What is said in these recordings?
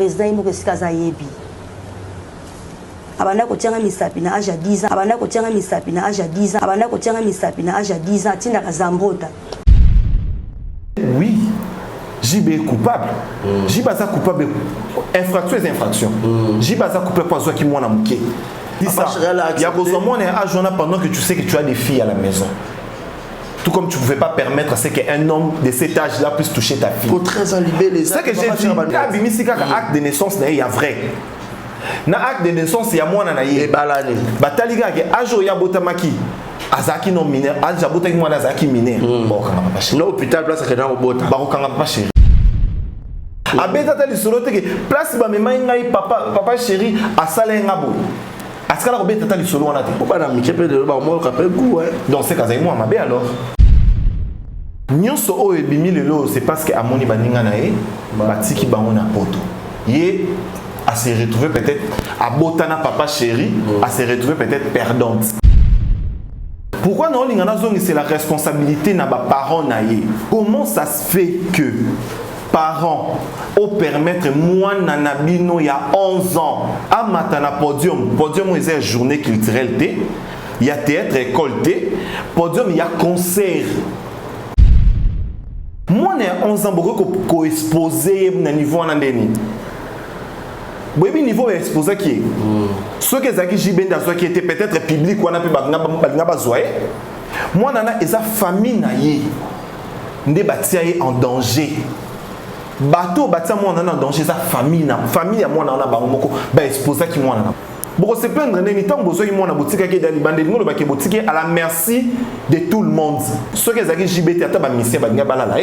président il moko sikaza yebi abanda ko tianga misapi na âge 10 ans abanda ko tianga misapi na âge 10 ans abanda ko tianga misapi na âge 10 ans tinda kazambota. Oui, JB est coupable. JB est coupable. Infraction est infraction. JB est coupable pour ce qui m'a manqué. Dis ça. Il y a besoin de moi pendant que tu sais que tu as des filles à la maison. Tout comme tu ne pouvais pas permettre à ce qu'un homme de cet âge-là puisse toucher ta fille. Pour très enlever les actes. C'est ce que j'ai dit. Acte de naissance, il y a vrai. Dans l'acte de naissance, il y a moi qui est baladé. Bataliga, il y a Botamaki. Azaki non mineur, Azabotaki moi Azaki mineur. Non, hôpital, place à Kenan au Bota. Barokanga pas chéri. Abeta tali solo te que place ba mema ngai papa chéri asala ngabo. Askala ko beta tali solo wana te. Pourquoi na mikepe de ba mo ka pe goût hein. Donc c'est kaza moi mabe alors. Nyonso o ebimi lelo c'est parce que amoni baninga na e batiki bango na poto. Yé à se retrouver peut-être à botana papa chéri, à se retrouver peut-être perdante. Pourquoi non c'est la responsabilité na ba parents na ye. Comment ça se fait que parents au permettre moi nanabino il y a 11 ans à matana podium c'est une journée culturelle il y a théâtre récolté podium il y a concert. Moi j'ai 11 ans beaucoup ko exposer na niveau na ndeni. Boyebi niveau exposé qui est ce que Zaki Jibenda qui était peut-être public ou on a pu bagna zoé moi nana eza famille na ye ndé batia ye en danger bateau batia moi nana en danger sa famille à moi nana bango moko ba exposé qui moi nana boko se plaindre neni tant besoin ki moi na boutique ki dali bande ngolo ba ke boutique à la merci de tout le monde ce que Zaki Jibeta ata ba mission bagna balala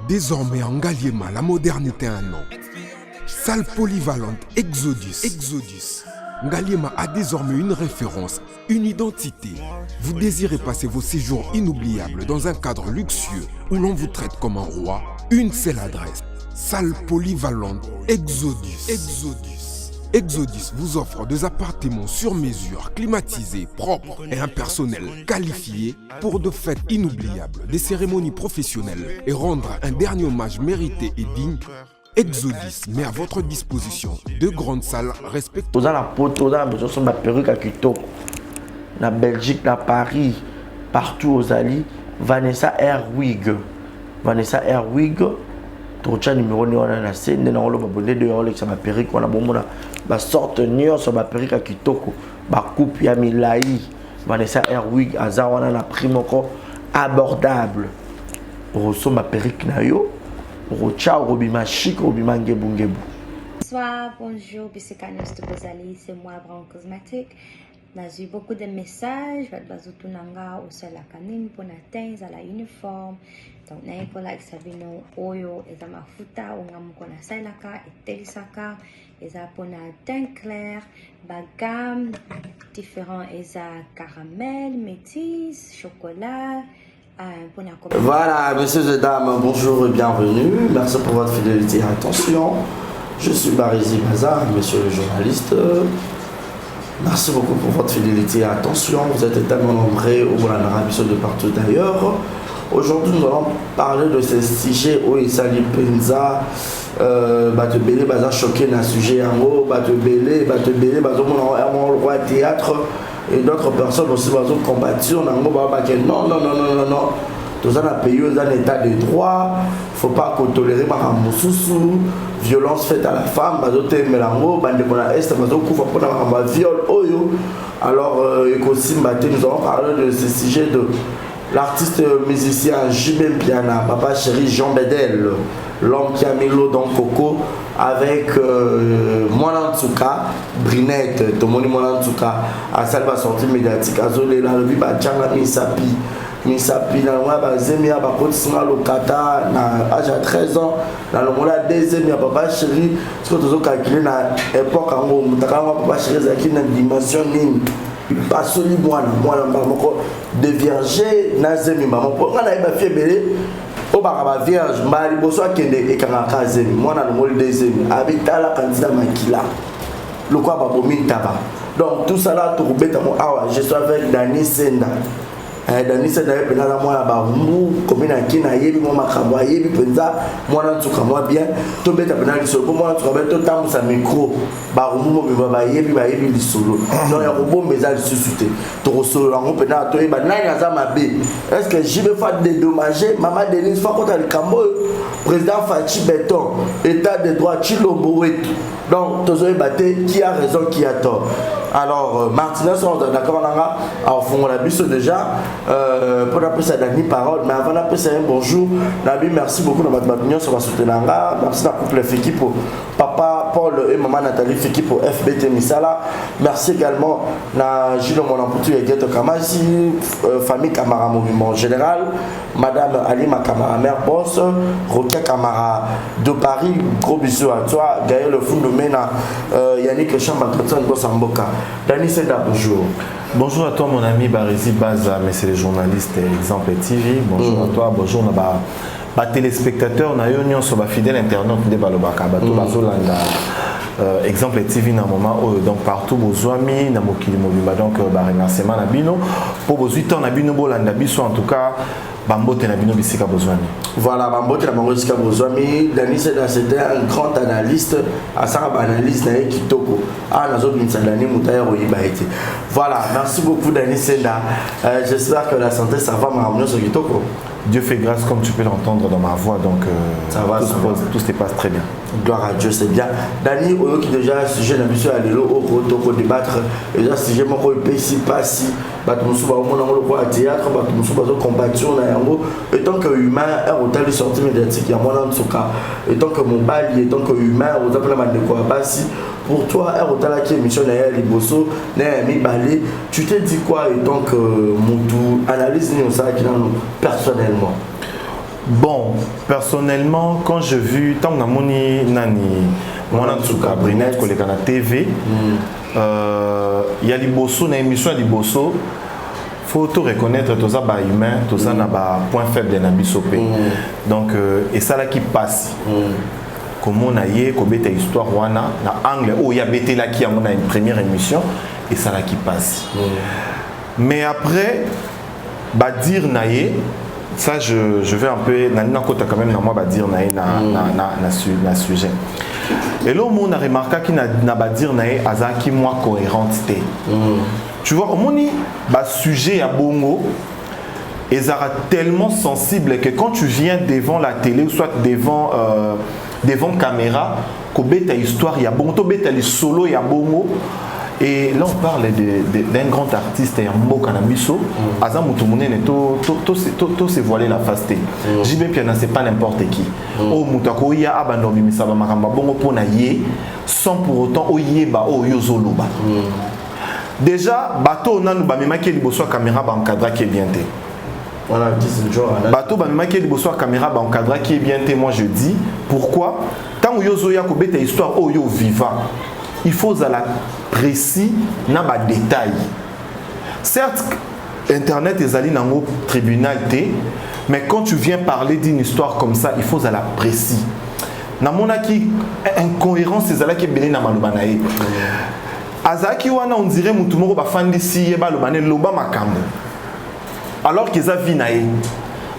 Désormais en Ngaliema, la modernité a un nom. Salle polyvalente Exodus. Ngaliema a désormais une référence, une identité. Vous désirez passer vos séjours inoubliables dans un cadre luxueux où l'on vous traite comme un roi? Une seule adresse. Salle polyvalente Exodus. Exodus vous offre des appartements sur mesure, climatisés, propres et un personnel qualifié pour de fêtes inoubliables, des cérémonies professionnelles et rendre un dernier hommage mérité et digne. Exodus met à votre disposition deux grandes salles respectueuses. Dans la poto, dans la perruque à Kitoko, la Belgique, la Paris, partout aux alliés, Vanessa Airwig. Trocha numéro ni on a la scène na on ba bonde de Rolex ma perruque on a bon mona ba sorte nion sur ma perruque à Kitoko ba coupe ya milai Vanessa Airwig aza on a la prime encore abordable reço ma perruque na yo rocha robima chic robima ngebu. Bonsoir, bonjour, Bissekanos de Bozali, c'est moi Brown Cosmétique. J'ai eu beaucoup de messages, Bazutunanga au sol la canine pour atteindre à la uniforme. Donc, n'a pas like Savino Oyo et à ma futa, on a mon kona sailaka et telisaka, et à pona teint clair, bagam, différents, et à caramel, métis, chocolat. Voilà, messieurs et dames, bonjour et bienvenue. Merci pour votre fidélité et attention. Je suis Barizi Bazar, monsieur le journaliste. Merci beaucoup pour votre fidélité et attention. Vous êtes tellement nombreux au Bolanara, de partout d'ailleurs. Aujourd'hui, nous allons parler de ce sujet où il s'agit Penza, Batebele, Bazar choqué dans le sujet en haut, Batebele, Bazar mon roi théâtre et d'autres personnes aussi Bazar combattre dans le non. Tout ça, on a payé dans l'état de droit. Il ne faut pas tolérer ma moussoussou, violence faite à la femme, bazote melango, bande de la est, bazote couvre pour la viol, oyo. Alors, nous allons parler de ce sujet de l'artiste musicien Jibem Piana, papa chéri Jean Bedel, l'homme qui a mis l'eau dans Coco avec Mwanantsuka, Brinette, Tomoni Mwanantsuka, à sa sortie médiatique, à Zolé, la vie, Bachanga Misapi, na moi, Zemia, Bakotsinga, Lokata, na âge à 13 ans, dans le monde à deuxième, papa chéri, ce que tu as calculé dans l'époque, papa chéri, qui a une dimension mine. Pas seulement moi, de vierger, Nazemi, maman, pour qu'on ait ma fille belé, au baraba vierge mbali boso akende ekanga kazemi mwana no mol deuxième abitala candidat makila le quoi babomi taba donc tout ça là to kubeta mo awa je suis avec Dani Senda Dani Senda pe na mwana ba mbu komina kina yebi mo makambo yebi penza mwana tsuka moi bien to beta pena lisolo mwana tsuka beto tambusa micro ba mbu mo ba yebi lisolo donc ya robombe za lisusute to solo ngo pena to eba nani aza mabe est-ce que je vais faire dédommager maman Denise fa kota le cambo président Fachi Beton état de droit Chilombo wetu donc tozo ebaté qui a raison qui a tort. Alors Martinez on est d'accord là en fond la bise déjà pour appeler ça Dani parole mais avant d'appeler ça un bonjour Nabi merci beaucoup de votre opinion sur la soutenir merci la couple Feki pour papa Paul et maman Nathalie Feki pour FBT Misala merci également na Gilles Monamputu et Geto Kamasi famille Camara mouvement général madame Alima Camara mère boss Rokia Camara de Paris gros bisous à toi Gaël le fond de Mena Yannick Chamba Samboka. Dani Senda, bonjour. Bonjour à toi mon ami Barizi Baza, monsieur le journaliste Exemple TV. Bonjour à toi, bonjour à téléspectateurs, on a eu sur ma fidèle internaute de Balobaka, Exemple TV na moment donc partout vos amis na mokili mobimba donc remerciement na bino pour vos 8 ans na bino bolanda biso en tout cas Bambote na bino bisika bozwami. Voilà, Bambote na bango bisika bozwami. Dani Senda c'était un grand analyste, à ça analyse na kitoko. Ah nazo binsa Dani mutaya royiba été. Voilà, merci beaucoup Dani Senda. J'espère que la santé ça va m'amener sur kitoko. Dieu fait grâce comme tu peux l'entendre dans ma voix donc ça va, tout se passe très bien. Gloire à Dieu, c'est bien. Dani Oyo qui déjà sujet na mission à l'élo au protocole débattre déjà sujet moko epesi pasi bato musuba au mona ngolo kwa théâtre bato musuba zo combattre na yango et tant que humain un hôtel sorti médiatique ya mona nsoka et tant que mon bali et tant que humain au tapela mandeko basi pour toi un hôtel qui émission na ya liboso na mi balé tu te dis quoi et tant que mutu analyse ni ça qui non personnellement. Bon, personnellement, quand j'ai vu tant que nani mwana tsuka Brinette koleka na TV, il y a liboso na émission liboso, faut tout reconnaître tous ça ba humain, tout ça na ba point faible na bisopé. Donc et ça là qui passe. Comment on a yé kobeta histoire wana na angle où il y a bêté là qui a mon une première émission et ça là qui passe. Mais après ba dire naie ça je vais un peu na kota quand même na moi ba dire na sujet et là on a remarqué qu'il na ba dire naie azaki moi cohérente té tu vois au moni ba sujet à bongo et ça tellement sensible que quand tu viens devant la télé ou soit devant caméra ko beta histoire ya bongo to beta les solo ya bongo. Et là on parle d'un grand artiste Mboka Namiso, Azam Moutoumounen tout se voiler la face. JB Piana c'est pas n'importe qui. Oh Moutako ya abandomi misaba makamba bongo pona ye sans pour autant oyeba o yozoloba. Déjà bateau nanu ba memaki liboso caméra ba encadra qui est bien té. Voilà, bateau ba memaki liboso caméra ba encadra qui est bien té, moi je dis pourquoi tant yozoya ko beta histoire o yo vivant. Il faut la précis na ba détail. Certes, internet est allé dans le tribunal mais quand tu viens parler d'une histoire comme ça, il faut la précis. Na mona ki incohérence c'est là qui belé na malubanae. Azaki wana on dirait mutu moko ba fandi si ba lobane loba makambo. Alors qu'ils a vinae.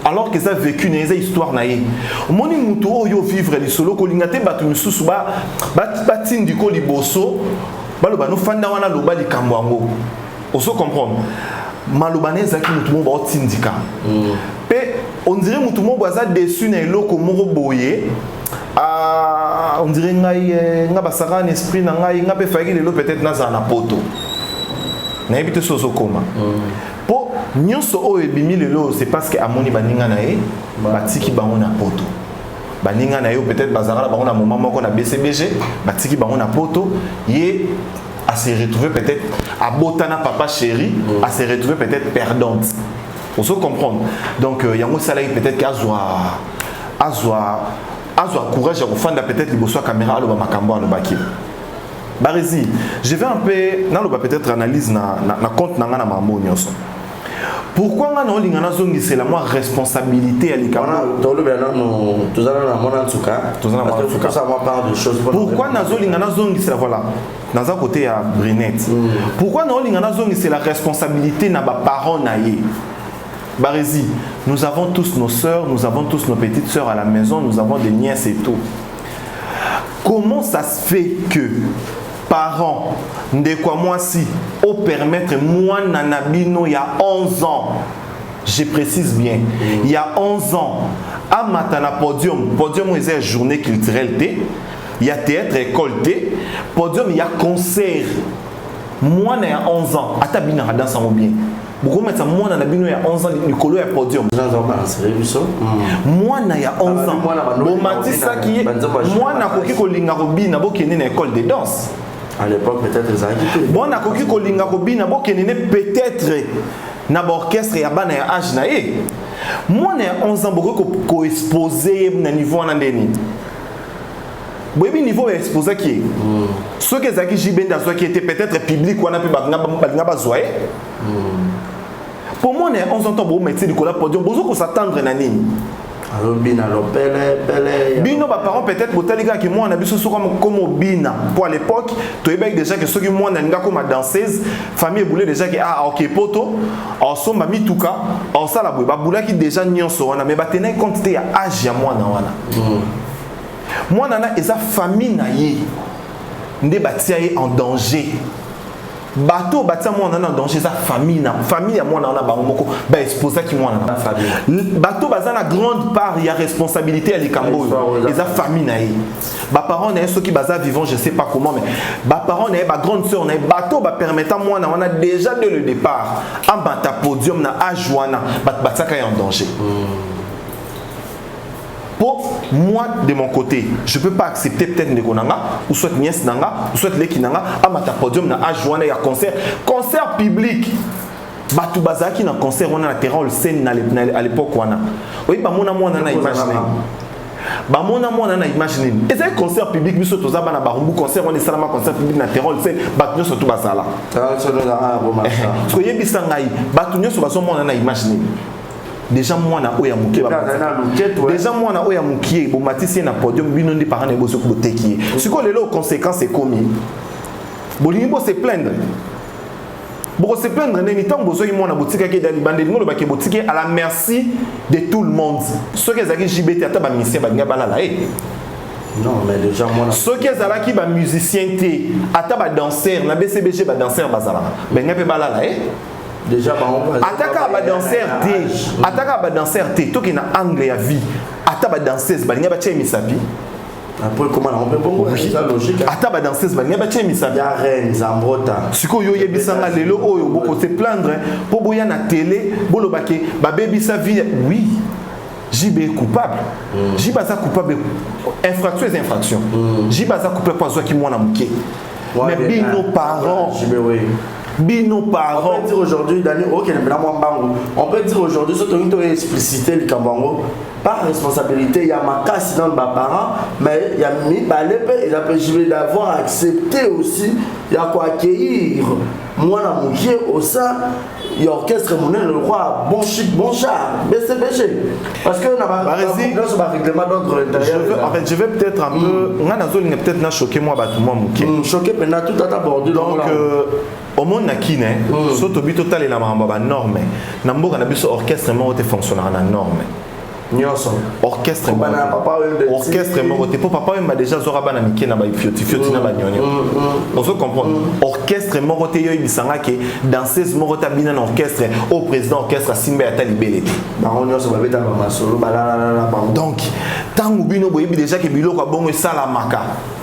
Alors que ça vécu une histoire naïe. Moni mutu oyo vivre li solo ko lingate batu misusu ba batindi ko liboso ba loba no fanda wana loba li kambwango. Oso comprendre. Malobane zaki mutu mo ba tindika. Pe on dirait mutu mo baza déçu na eloko moko boye. Ah on dirait ngai nga basaka en esprit na ngai nga pe faiki lelo peut-être na za na poto. Na ebite soso koma. Po nyonso o ebimi lelo c'est parce que amoni baninga na e batiki bango na poto baninga na yo peut-être bazara bango na moment moko na BCBG batiki bango na poto ye à se retrouver peut-être à botana papa chéri à se retrouver peut-être perdante on se comprendre donc yango sala peut-être qu'azwa courage à fanda peut-être liboso caméra alo ba makambo alo baki Barizi je vais un peu na lo ba peut-être analyse na compte na ngana mambo nyonso. Pourquoi on a c'est la moi responsabilité à l'Ikambo? Pourquoi c'est voilà dans un côté à Brinette? Pourquoi c'est la responsabilité na ba parents naïe? Barézi, nous avons tous nos sœurs, nous avons tous nos petites sœurs à la maison, nous avons des nièces et tout. Comment ça se fait que parents de quoi moi si au permettre moi nanabino il y a 11 ans, je précise bien, il y a 11 ans à Matana podium c'est une journée culturelle il y a théâtre école podium il y a concert moi il y a 11 ans atabina danse en bien beaucoup mettre moi nanabino il y a 11 ans Nicolo il y a podium moi il y a 11 ans bon matisa qui moi na koki kolinga robina bokene na école de danse. À l'époque, peut-être les années. Bon, on a coquille kolinga robina, bon, peut-être na orchestre et à ban et âge naé. Moi, on a 11 ans, beaucoup co-exposé na niveau en andeni. Bon, niveau exposé qui est. Ceux qui ont jibé dans qui était peut-être public, on a pu bazoyer. Pour moi, on a 11 ans, bon, métier du collège podium, beaucoup s'attendre na nini. Alors bina pele bino ba parents peut-être botali gars que moi on a biso comme bina pour à l'époque tu es déjà que ceux qui moi on a comme danseuse famille boulé déjà que ah OK poto en somba mituka en sala ba boula qui déjà nyonso wana mais ba tenir compte ya âge ya moi na wana moi nana eza famille na ye ndé batia ye en danger. Bateau batia moi en danger sa famille à moi on a bango ba exposer qui moi na famille bateau baza na grande part il y a responsabilité à l'Ikambo et sa famille na yi ba parents na ceux qui baza vivant je sais pas comment mais ba parents na ba grande sœur na bateau ba permettant moi on a déjà dès le départ en bata podium na ajuana batia ka en danger. Pour moi, de mon côté, je ne peux pas accepter peut-être Nekonanga, ou soit Niès Nanga, ou soit Lekinanga, à ma podium, à Ajuana, il y a concert public. Batu Bazaki, dans concert, on a la terrain, le scène à l'époque. Oui, bah, mon amour, on a imaginé. Bah, mon amour, on a imaginé. Et c'est un concert public, mais surtout, ça, na Barumbu, concert, on est salama, concert public, na terrain, le scène, Batu, surtout, Basala. Soyez bisangaï, Batu, surtout, on a imaginé. Déjà moi na oya mukie déjà moi na oya mukie bo matisi na podium bino ndi parents ebo soko boteki siko lelo conséquences c'est commis bolingi bo se plaindre neni tant bozo ki moi na botika ke dali bande ngolo ba ke botiki à la merci de tout le monde ceux qui ezaki JBT ata ba musicien ba ngaba la non mais déjà moi ceux qui ezalaki ba musicien té ata ba danseur na BCBG ba danseur bazala ba ngape balala déjà ataka ba danser té to ki na angle ya vie ata ba danseuse ba linga ba tche misapi après comment on peut bongo ça logique ata ba danseuse ba linga ba tche misapi ya reine Zambrota siko yo yebisanga lelo oyo boko se plaindre po boya na télé bolo baké ba baby sa vie oui JB est coupable JB est coupable infraction est infraction JB est coupable pas qui moi na muké mais bien nos parents nos parents. On peut dire aujourd'hui, Daniel, on peut dire aujourd'hui, ce que explicité le Kambango, par responsabilité, il y a ma casse dans les parents, mais il y a mis il a besoin d'avoir accepté aussi, il y a quoi accueillir. Moi, la mouillé au sein, il y a orchestre monnaie le roi, bon chic, bon char, BCBG. Parce que on a pas règlement d'ordre intérieur. En fait, je vais peut-être un peu, on a peut-être choqué moi, choqué pendant tout à bordu. Donc, au monde nakine soto bi total et la mamba norme na mboka na biso orchestre mo te fonctionnera na norme nyonso orchestre mo te pour papa m'a déjà zora bana mike na ba fioti na ba nyonyo on se comprend orchestre mo te yo bisanga ke danseuse mo ta bina na orchestre au président orchestre Simba ya talibelete ba nyonso ba beta ba masolo ba la donc tangu bino boyebi déjà ke biloko bongo sala maka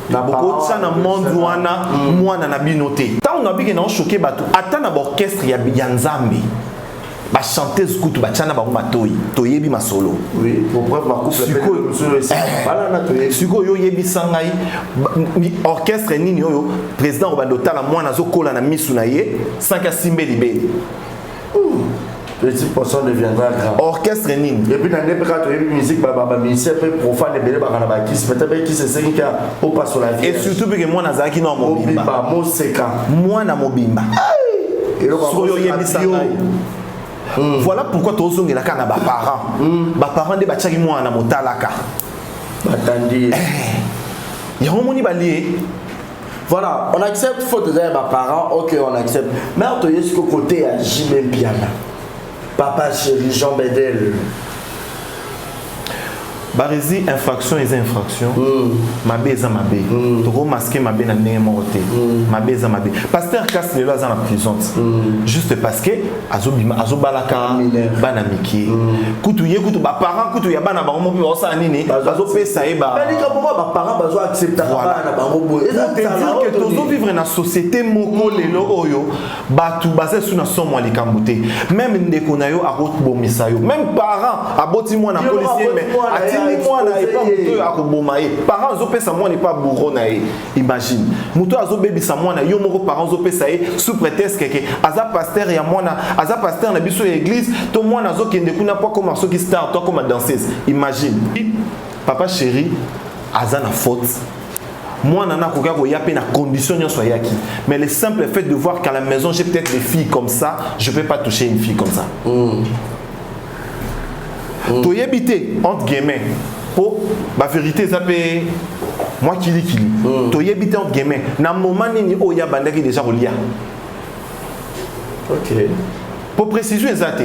na boko tsana monde wana mwana na binote tant on a bien na choqué bato atana ba orchestre ya Nzambe ba chanteuse kutu ba tsana ba matoi toyebi masolo oui pour preuve ba couple bala na toyebi siko yo yebi sangai orchestre nini yo président Robandota la mwana zokola na misu na ye sanka Simbe libé petit pourcent deviendra grave. Orchestre nini. Et puis dans les cas de musique, musicien peut profane belé ba kiss peut-être qui se sent au pas sur la vie. Et surtout que moi nazaki na mobimba. Mo seka. Moi na mobimba. Et le Voilà pourquoi tu as des parents. Les parents de bachaki moi na motalaka. Attendez. Il y a un moni balié. Voilà, on accepte faute de parents, ok, on accepte. Mais on te dit ce côté à Jimé Piana. Papa chéri Jean Bedel. Barizi infraction et infraction. Ma beza ma bé. Toko masqué ma bé na ndenge moroté. Ma beza ma bé. Pasteur casse les lois dans la prison. Juste parce que azo balaka bana miki. Kutuye kutu ba parents kutu ya bana bango mo osa nini. Azo pesa e ba. Mais les ba parents bazo accepter bana bango boy. C'est dire que tozo vivre na société moko lelo oyo batu basé sous na somo likambuté. Même ndeko na yo akot bomisa yo. Même parents aboti moi na policier mais moi n'est pas muto ya kobomaye parents zo pesa moi n'est pas bourreau na ye imagine muto azo bebisa moi na yo moko parents zo pesa ye sous prétexte que aza pasteur ya moi na aza pasteur na biso église to moi na zo kende kuna pas comme so qui star toi comme danseuse imagine papa chéri aza na faute moi nana koka ko ya pe na condition nyo soyaki mais le simple fait de voir qu'à la maison j'ai peut-être des filles comme ça je peux pas toucher une fille comme ça. To yebité entre guillemets pour la vérité ça peut moi kili to yebité entre guillemets na moment nini o ya bandaki déjà relia. OK. Pour précision exacte.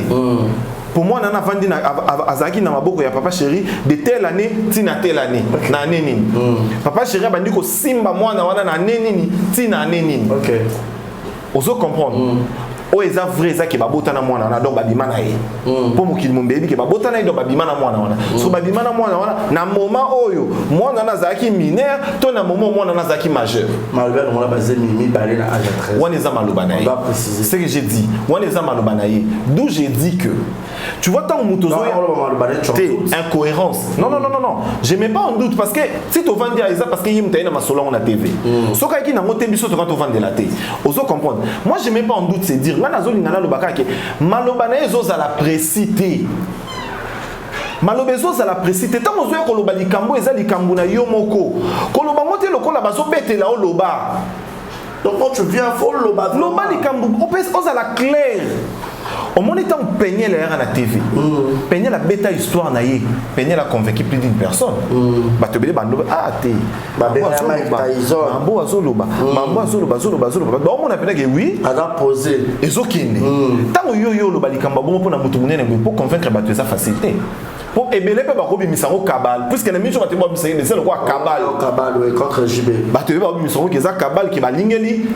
Pour moi nana vandi na azaki na maboko ya papa chéri de telle année tina telle année na année nini. Papa chéri bandi ko simba mwana wana na année nini tina année nini. OK. Oso comprendre. O eza vrai eza ke babota na mwana wana donc babima na ye po mokili mombebi ke babota na ye donc babima na mwana wana so babima na mwana wana na moment oyo mwana na zaki mineur to na moment mwana na zaki majeur malobé on a basé mimi balé na âge 13 wana eza maloba na ye c'est que j'ai dit wana eza maloba na ye d'où j'ai dit que tu vois tant muto zo incohérence non je mets pas en doute parce que si tu vends eza parce que yim taina masolo on a TV so ka ki na ngote biso to quand tu vends de la télé oso comprendre moi je mets pas en doute c'est dire ngana lobaka ke maloba na ezoza la précité maloba ezoza la précité tant ozoya koloba likambo eza likambo na yo moko koloba ngote lokola bazo betela o loba donc quand tu viens faut loba likambo oza la clair au moment où on peignait l'air à la TV, peignait la bêta histoire naïe, peignait la convaincu plus d'une personne. Bah tu veux dire ah t'es, mambo azoloba, donc on appelle que oui, ada poser, ezokine. Tant yo lo balikamba bon pour na mutu munene pour convaincre bah tu ça facilité. Pour ebele pe ba ko bimisa ko kabal puisque na miso batemba bimisa c'est le quoi kabal oui contre JB. Bah tu veux ba bimisa ko keza kabal ki ba lingeli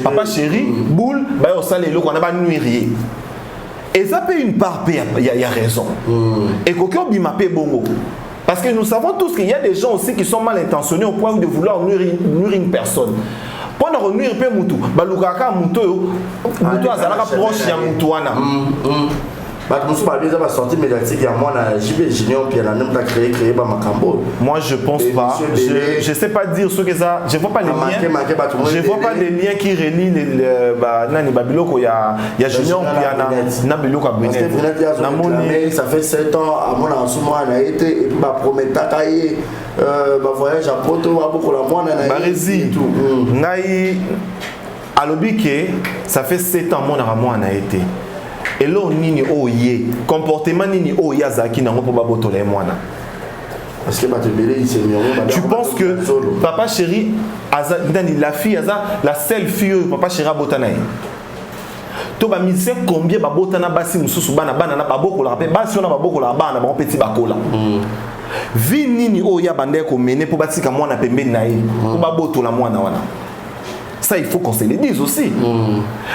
papa chéri boule bah au salé lo ko na ba nuirier. Et ça peut une part, il y a raison. Et quelqu'un bima pe bongo. Parce que nous savons tous qu'il y a des gens aussi qui sont mal intentionnés au point de vouloir nuire une personne. Pour nuire pe mutu, balukaka mutu azalaka proche ya mutu wana. Moi je pense pas, je sais pas dire ce que ça, je vois pas les liens, je vois pas les liens qui relient nani babiloko ya Junior puis na biloko Brunet. Ça fait 7 ans à mon ensemble on a été et puis ba prometaka voyage à Porto wa beaucoup la moi na Barizi ngai alobi ke ça fait 7 ans mon on a été. Et là, nini oye, comportement nini oye azaki nango po babotole mwana. Parce que tu penses que papa chéri la fille aza la seule fille papa chéri abotanaye. To ba musicien combien babotana basi mususu bana na babokola pe basi ona babokola bana ba petit bakola. Vi nini oya bande ko mene po batika mwana pembeni na ye po babotola mwana wana. Ça, il faut qu'on se le dise aussi.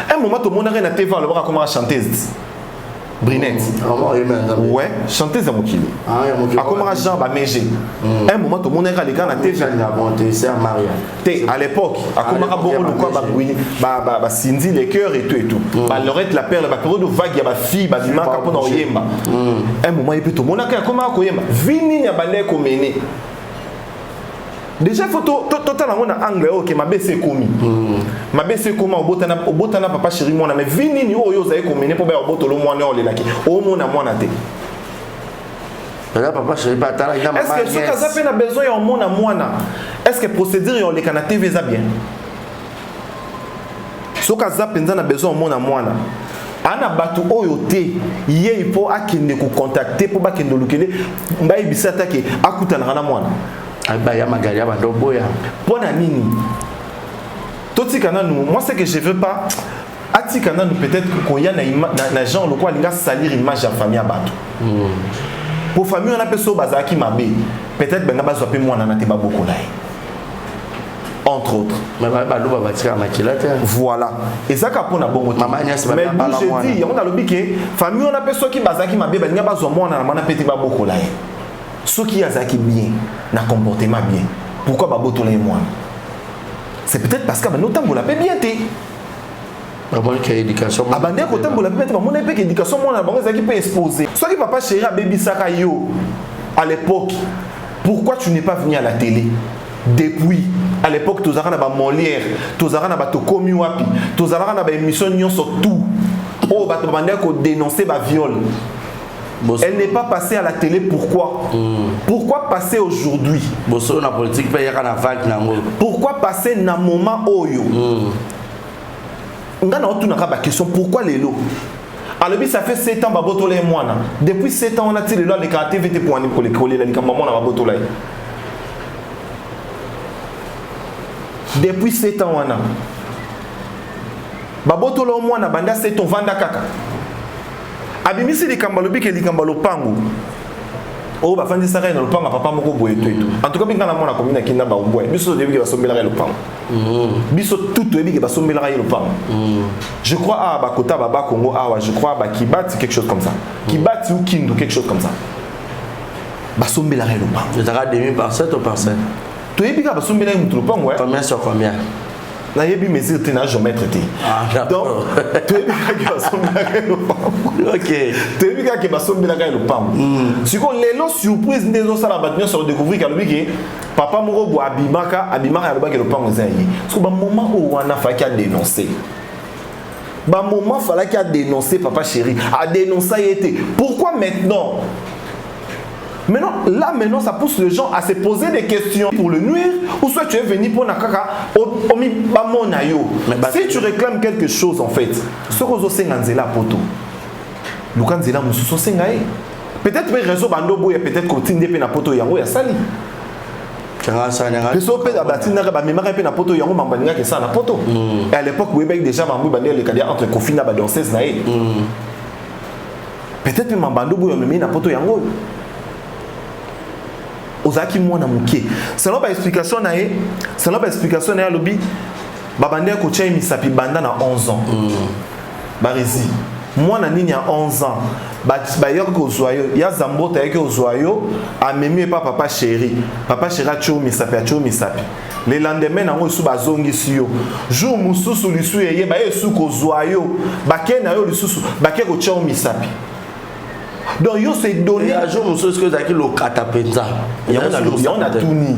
Un moment, tout le monde a rien à TV, on va comment chanteuse. Brinette. Ouais, chanteuse à Mokili. À comment Jean Bamégé. Un moment, tout le monde a rien à TV. À l'époque, à comment beaucoup de quoi, Cindy, les cœurs et tout et tout. Lorette, la perle, la période de vague, il y a ma fille, ma bima, capon en yemba. Un moment, il peut tout le monde a comment koyemba. Vini, il y a balai comme mené. Déjà photo total on a anglais OK ma baisse commis ma baisse comment au botana papa chéri moi mais vini ni oyo za commis pour ba botolo moi na ole laki o mona moi na te là papa chéri pas tala ina maman est-ce que ce cas a besoin en mona moi na est-ce que procédure on les kana TV ça bien ce cas a besoin en mona moi na ana batu oyo te ye po akende ko contacter po bakende lukele mbayi bisata ke akutana na mwana aba ya magali ya bando boya pona nini totika nanu moi c'est que je veux pas atika nanu peut-être qu'on y a na gens le quoi linga salir image ya famille ya bato pour famille on a peso bazaki mabe peut-être benga bazwa pe mwana na te baboko na entre autres. Voilà. Et ça quand on a bon motif. Mais d'où je dis, on a le biquet, famille on appelle ceux qui bazaki ma bébé, n'y a pas besoin moi on a petit babo là. Ceux qui azaki bien, n'a comportement bien. Pourquoi babo tout les moi? C'est peut-être parce que ben notamment la paix bien té. Vraiment qu'il y a éducation. Ah ben dès que notamment la paix bien, mon épée éducation moi on a bon azaki peut exposer. Soit qui papa chéri a baby saka yo à l'époque. Pourquoi tu n'es pas venu à la télé? Depuis à l'époque tous arana ba Molière, tous arana ba to komi wapi, tous arana ba émission nyon sur tout. Oh ba to bandé ko dénoncer ba viol. Elle n'est pas passée à la télé, pourquoi? Pourquoi passer aujourd'hui? Pourquoi passer na moment oyo? On a une question, pourquoi les lots? Alors ça fait 7 ans baboto les moines. Depuis 7 ans on a tiré là les activités pour les coller les maman na baboto là. Depuis 7 ans on a baboto là moine banda 7 ans vanda kaka. Abimisi li kambalobi ke li kambalo pangu. Oh ba fandi saka na lopanga papa moko boye to. En tout cas binga na mona komina kinda ba omboye. Biso debi ke basombela ka lopanga. Biso tout debi ke basombela ka lopanga. Je crois à Bakota Baba Congo awa, je crois à Kibati quelque chose comme ça. Kibati ou Kindu quelque chose comme ça. Basombela ka lopanga. Je t'arrête demi par 7 ou par 7. Tu debi ke basombela ka lopanga ouais. Combien sur combien? Na yebi mesure te na géomètre te. Ah, donc tu es bien que basombela ka lopanga. OK. Tu es bien que basombela ka lopanga. Si qu'on les longs surprise des autres la battre sur découvrir que papa moko bo abimaka ya lobaki lopanga zayi. Parce que ba moment où on a fait qu'à dénoncer. Ba moment fallait qu'il a dénoncé papa chéri, a dénoncé été. Pourquoi maintenant? Maintenant, ça pousse les gens à se poser des questions pour le nuire, ou soit tu es venu pour nakaka, si tu réclames quelque chose en fait, ce que vous avez poto, Lukanzela mususo sengaye. Peut-être que réseau bando boya peut-être que tinde pe na poto yango ya sali. Kanga sanya. Peso pe abatina ba memaka pe na poto yango mambaninga ke ça na poto. Et à l'époque Webek déjà mambu bandé le cadet entre Kofina ba danseuse na e. Peut-être que mambando boya memi na poto yango. Ozaki mwana muke. Selon ba explication na e, selon ba explication na lobi babande ko tcha misapi banda na 11 ans. Barizi. Mwana nini ya 11 ans. Ba yor ko zoyo, ya zambota yake ozoyo, amemi pa papa chéri. Papa chéri a tcho misapi. Le lendemain na ngo su bazongi siyo. Jour mususu lisu yeye ba yesu ko zoyo, ba ke na yo lisusu, ba ke ko tcha misapi. Donc yo c'est donné à jour nous ce que zaki lo katapenza il y a tout ni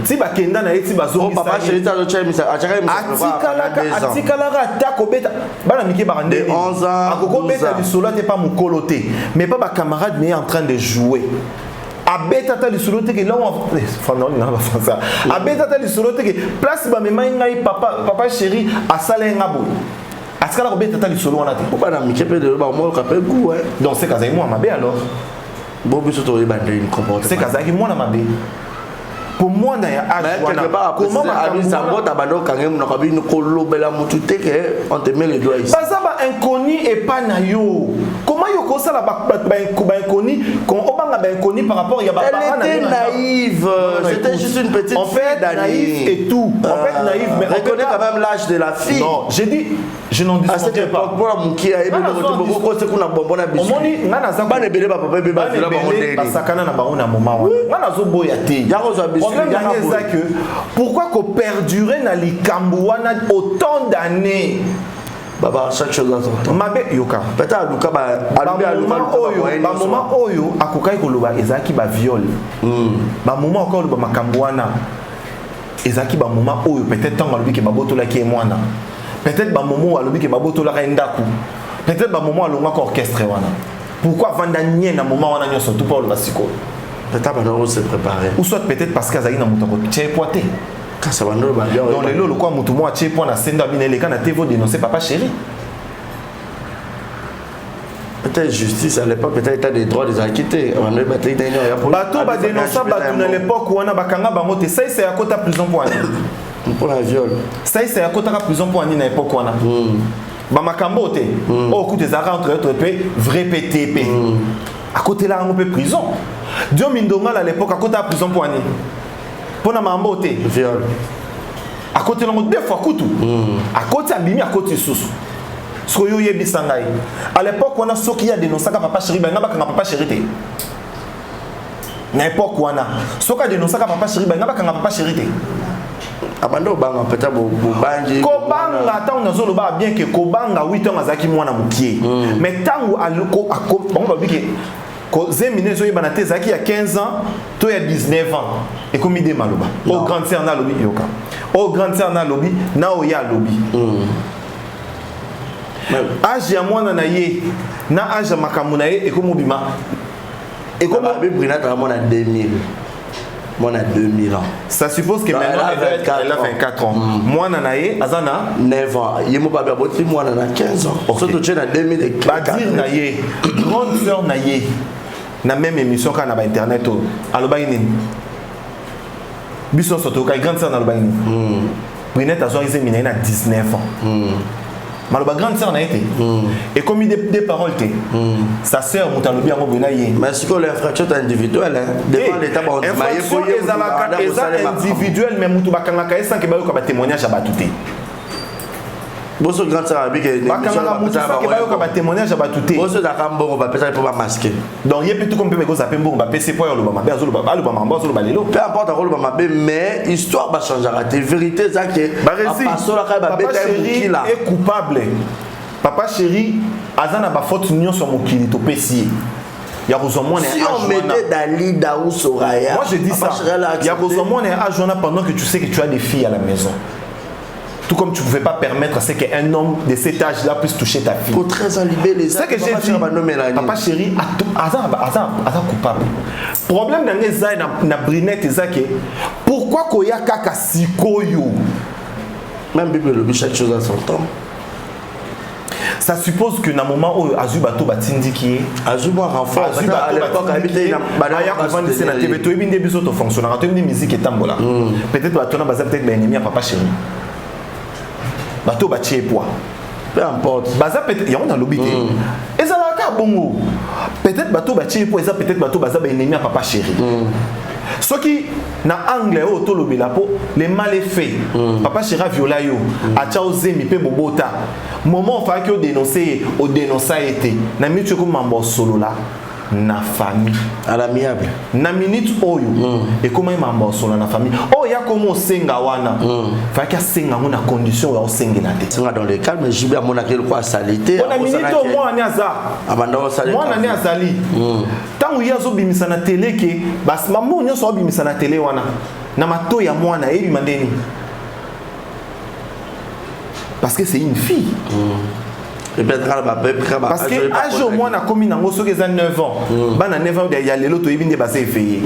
si ba kenda na eti bazongi papa chéri ta lo chemisa achaka atikala ta kobeta bana mike ba rande 11 ans akoko beta lisolo te pas mukolote mais pas ba camarade mais en train de jouer abeta ta lisolo te que là on enfin non na ba français abeta ta lisolo te que place ba mema ngai papa chéri asala ngabo. Est-ce que la robette est allée solo en athée? Pourquoi la miquette de l'eau, moi, le capé goût, ouais. Donc c'est Kazaï, moi, ma bé alors. Bon, mais surtout, il va une comportement. C'est Kazaï, moi, ma bé. Pour moi, il y a comment ça va t'abandonner quand même, on a vu une colo, bella moutouté, on te met les doigts ici. Ça va inconnu et pas naïo. Comment yoko ça la inconnu quand on va inconnu par rapport à Yaba? Elle était naïve. C'était juste une petite en fait naïve et tout. En fait naïve, mais on reconnaît quand même l'âge de la fille. Non, j'ai dit, je n'en discutais pas. Pour la mouki a aimé le beaucoup c'est qu'on a bonbon à biscuit. On dit, nana za ba ne bele ba papa beba la ba on basakana na ba on a moment. Nana zo boyate. Pourquoi qu'on perdurait dans les Cambouana autant d'années? Baba chaque chose dans son temps. Mabe yoka. Peut-être Luka ba moment oyo akokai koloba ezaki ba viol. Ba moment encore ba makambouana. Ezaki ba moment oyo peut-être tant alobi ke baboto la ki mwana. Peut-être ba moment alobi ke baboto la ndaku. Peut-être ba moment alonga ko orchestre wana. Pourquoi vanda nien na moment wana nyoso tout pour le basiko? Peut-être qu'on se préparer. Ou soit peut-être parce qu'Azaï n'a pas été poité. Dans les lots, le quoi, Moutoumou a tué pour la scène d'Abinel, les cannes à TV dénoncer papa chéri. peut-être justice à l'époque, peut-être état des droits des acquittés. Bato ba dénoncer bato na l'époque où on a bakanga bangote ça c'est à côté prison pour année. Pour la viol. Ça c'est à côté prison pour année na époque on a. Ba makambo te. Oh coup des arrêts entre autres vrai PTP. À côté là on peut prison. Dio Mindongal à l'époque à côté prison pour année. Pour na mambo te. Viol. À côté là on deux fois coutu. À côté abimi à côté sous. Soyo yebi sangai. À l'époque on a ceux qui a dénoncé papa chéri ben ngaba kanga papa chéri te. Na époque on a ceux qui a dénoncé papa chéri ben ngaba kanga papa chéri te. Abando banga peut-être bobangi. Kobanga tant na zolo ba bien que kobanga 8 ans azaki mwana mukie. Mais tangu aloko on va dire que ko zemine zo yeba na te zaki ya 15 ans to ya 19 ans et comme ide maloba. Au grand sœur na lobi yoka. Au grand sœur na lobi na o ya lobi. Âge ya mwana na ye na âge makambo na ye ekomobima ekoma Brina ta mwana 2000 mwana 2000 ans ça suppose que maintenant elle a 24 ans mwana na ye azana 9 ans yemo ba boti mwana na 15 ans surtout tu na 2000 ba dire na ye grande sœur na ye na même émission quand na ba internet aloba nini biso soto ka grande sœur na aloba nini Brina ta zo izemi na 19 ans Maloba grande sœur n'a été. Et comme il des paroles, sa sœur Moutalobi a mobilisé. Mais c'est que l'infraction individuelle, devant l'État, on est individuelle, mais Moutoubakanaka est sans que vous témoignage à Batouté. Bosso grande sœur a dit que témoignage à Batouté. Bosso Dakambo, on va peut-être pas masquer. Donc, il y a plutôt comme Pemeko Zapembo, on va passer pour le Bama, peu importe le Bama, mais l'histoire va changer. La vérité, c'est que Papa Chéri est coupable. Papa Chéri, Azana ba faute union sur mon kilito pessier. Si on mettait Dali, Daou, Soraya. Moi je dis ça. Il y a besoin de Ajona pendant que tu sais que tu as des filles à la maison. Tout comme tu ne pouvais pas permettre à ce qu'un homme de cet âge-là puisse toucher ta fille. Pour très enlever les c'est que j'ai dit. Papa Chéri, Azan coupable. Problème dans les ailes, na Brinette, c'est pourquoi Koya Kaka Sikoyo? Même Bible le chaque chose à son temps. Ça suppose que dans le moment où Azubato Batindi qui est Azuba renfort à l'époque habité na TV to ibinde biso to fonctionnaire to ibinde musique etambola. Peut-être Batona baza peut-être ben ennemi à Papa Chéri. Bato batie poids. Peu importe. Baza peut-être il y a on a l'obité. Et ça la ka bongo. Peut-être bato batie poids et ça peut-être bato baza ben ennemi à Papa Chéri. Ce qui na anglais au to lobela po les mal faits. Papa Chéri viola yo. A chao zemi pe bobota. Moment fa que dénoncer au dénoncer été. Na mitu ko mambo solo là. Na famille à l'amiable na minute oyo et comment mambo solo na famille oh ya comment senga wana fa ka senga na condition ya sengela te senga dans le calme jibe amona quel quoi salité on a minute au moins ni aza abanda salité moi na ni azali tangu ya zo bimisa na télé ke bas mamu nyo so bimisa na télé wana na mato ya mwana ebi mandeni parce que c'est une fille parce que âge au moins na komi nango soki eza 9 ans bana 9 ans il y a lelo to ibinde basa effayé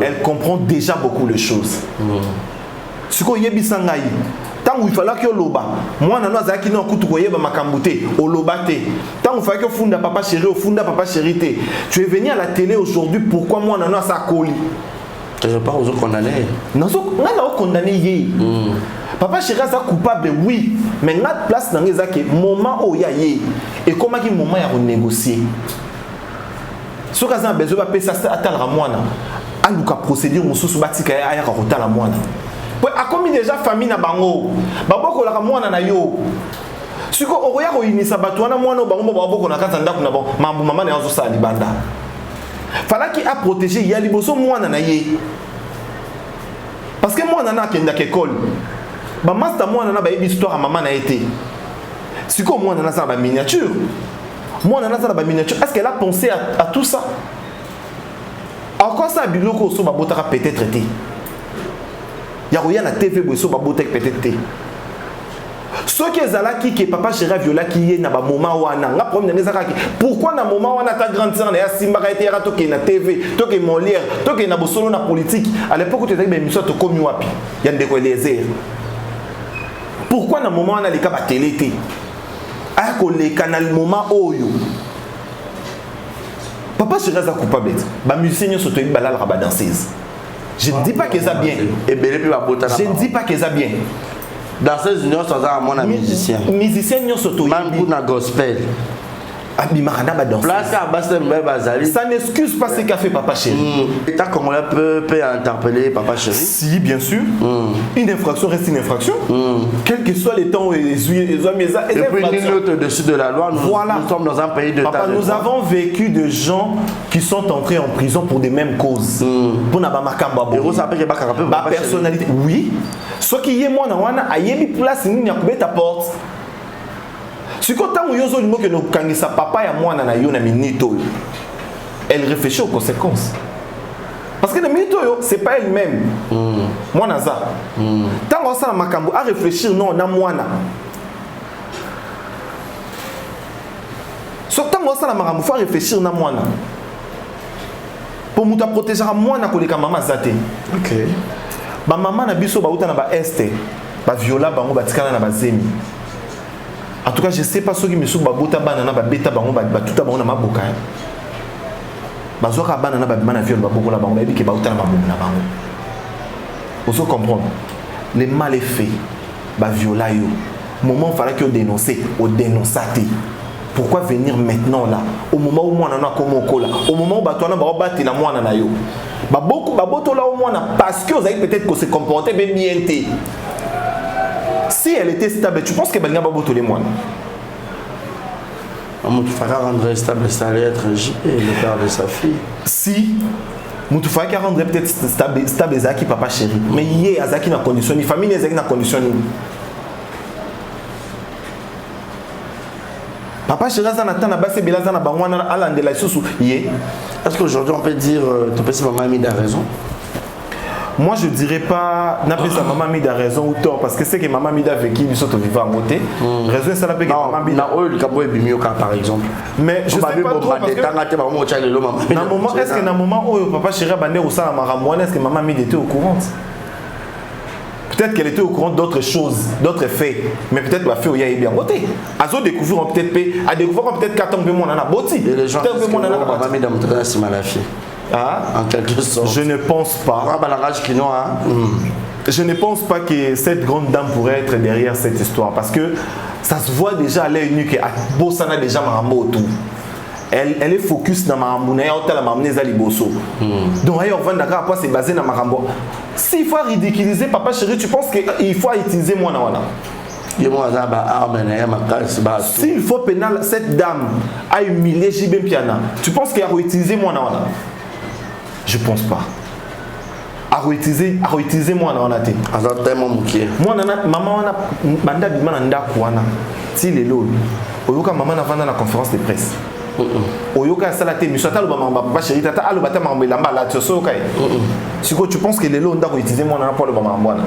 elle comprend déjà beaucoup de choses siko yebisa ngai tangu il fallait que loba moi na noza ki no kutu ko yeba makambute oloba te tangu il fallait que funda Papa Chéri te tu es venu à la télé aujourd'hui pourquoi moi na noza koli je pas aux condamner non so ngana o condamner ye Papa Chéri est coupable, oui, mais notre place dans les actes, moment où il y a et comment il moment à renégocier. Ce que j'ai besoin de faire, c'est attendre à moi. À nous procédure, on se bat si qu'il y a un à moi. A commis déjà famille na bango, baboko la moi na yo. Ce que on regarde au inisa batouana moi no bango baboko na kazanda kuna bon, mambo maman na zo sa libanda. Fallait qu'il a protégé yali boso moi na ye. Parce que moi na kenda ke école. Ba master moi na ba histoire à maman na été. Si comme moi na ça ba miniature. Moi na ça ba miniature. Est-ce qu'elle a pensé à tout ça? Encore ça biloko so ba botaka peut-être été. Ya roya na TV boso ba botaka peut-être été. Ce qui est là qui Papa Chéri viola qui est na ba moment wana. Na problème na zaka ki. Pourquoi na moment wana ta grande sœur na Simba ka été rato ke na TV, to ke Molière, to ke na bosolo na politique. À l'époque où tu étais ben mission to komi wapi. Ya ndeko Eliezer. Pourquoi dans le moment où on a les cas de télé, à le canal moment oyo, Papa Chéri est coupable. Les musiciens sont tous les danseuses. Je ne dis pas qu'ils ont bien. Je ne dis pas qu'ils ont bien. Danseuse union sont un musicien. Musiciens sont tous les gospel. Ça n'excuse pas ce qu'a fait Papa Chéri. L'État congolais peut interpeller Papa Chéri. Si, bien sûr. Une infraction reste une infraction. Quel que soit les temps et puis nul autre au-dessus de la loi. Nous sommes dans un pays de Papa, nous avons vécu de gens qui sont entrés en prison pour des mêmes causes. Pour n'a pas marqué ma personnalité. Oui. Ce qui est moi, a yebi place ni nyakubeta porte. Si quand on yozo limo que nous kangisa papa ya moi na yo na minito, elle réfléchit aux conséquences. Parce que le minito c'est pas elle-même. Moi naza. Tant on ça makambo à réfléchir non na moi na. Surtout on ça makambo faut réfléchir na moi na. Pour nous protéger à moi na koleka mama zate. OK. Ba maman na biso ba uta na ba este, ba viola bango ba tikana na ba zemi. En tout cas, je ne sais pas ceux qui me sont babota banana ba beta bango ba tuta bango na maboka. Ba zoka banana ba bimana viol ba bokola bango ba bi ke ba uta na maboka na bango. Vous comprendre. Les mal est fait. Ba viola yo. Moment fallait que dénoncer, au dénonçaté. Pourquoi venir maintenant là au moment où moi na comme okola, au moment où ba toi na ba battre la moi na yo. Ba beaucoup ba boto là au moins parce que vous avez peut-être que se comporter bien té. Si elle était stable, tu penses que Belga va botter les moines? Moutoufa rendrait stable, ça allait être JP, le père de sa fille. Si Moutoufa rendrait peut-être stable Zaki, Papa Chéri. Mais il y a Zaki dans condition, la famille est dans condition. Papa Chéri, Zanatan, Abassé, Belazana, Bangwana, Alan de la Soussou. Est-ce qu'aujourd'hui on peut dire que tu peux maman a raison? Moi je dirais pas n'appelle ça maman Mida raison ou tort parce que c'est que maman Mida avec qui nous sommes vivants en côté. Raison ça la que maman Mida. Par exemple. Mais je sais pas trop parce que dans moment est-ce que dans moment où Papa Chéri bandé ou ça la maramouane est-ce que maman Mida était au courant? Peut-être qu'elle était au courant d'autres choses, d'autres faits, mais peut-être la fille est bien côté. À zo découvrir peut-être à découvrir peut-être 4 ans mon ana boti. Et les gens maman Mida montre si mal la fille. Ah, en quelque sorte. Je ne pense pas. Je ne pense pas que cette grande dame pourrait être derrière cette histoire parce que ça se voit déjà à l'œil nu que Bossana déjà Marambo autour. Elle est focus dans Marambo, donc ailleurs on va c'est basé dans Marambo. S'il faut ridiculiser Papa Chéri, tu penses qu'il faut utiliser moi na s'il faut pénal cette dame a humilié Jibem Piana, tu penses qu'il a utilisé moi na je pense pas. À réutiliser moi na onate. Moi na maman na banda bimana ndako wana. Ti lelo. Oyoka maman na vanda na conférence de presse. Oyoka sala te mission ta lo ba Papa Chéri tata alo bata mambo lamba la tioso kai. Siko tu penses que lelo ndako utiliser moi na pour le maman bwana.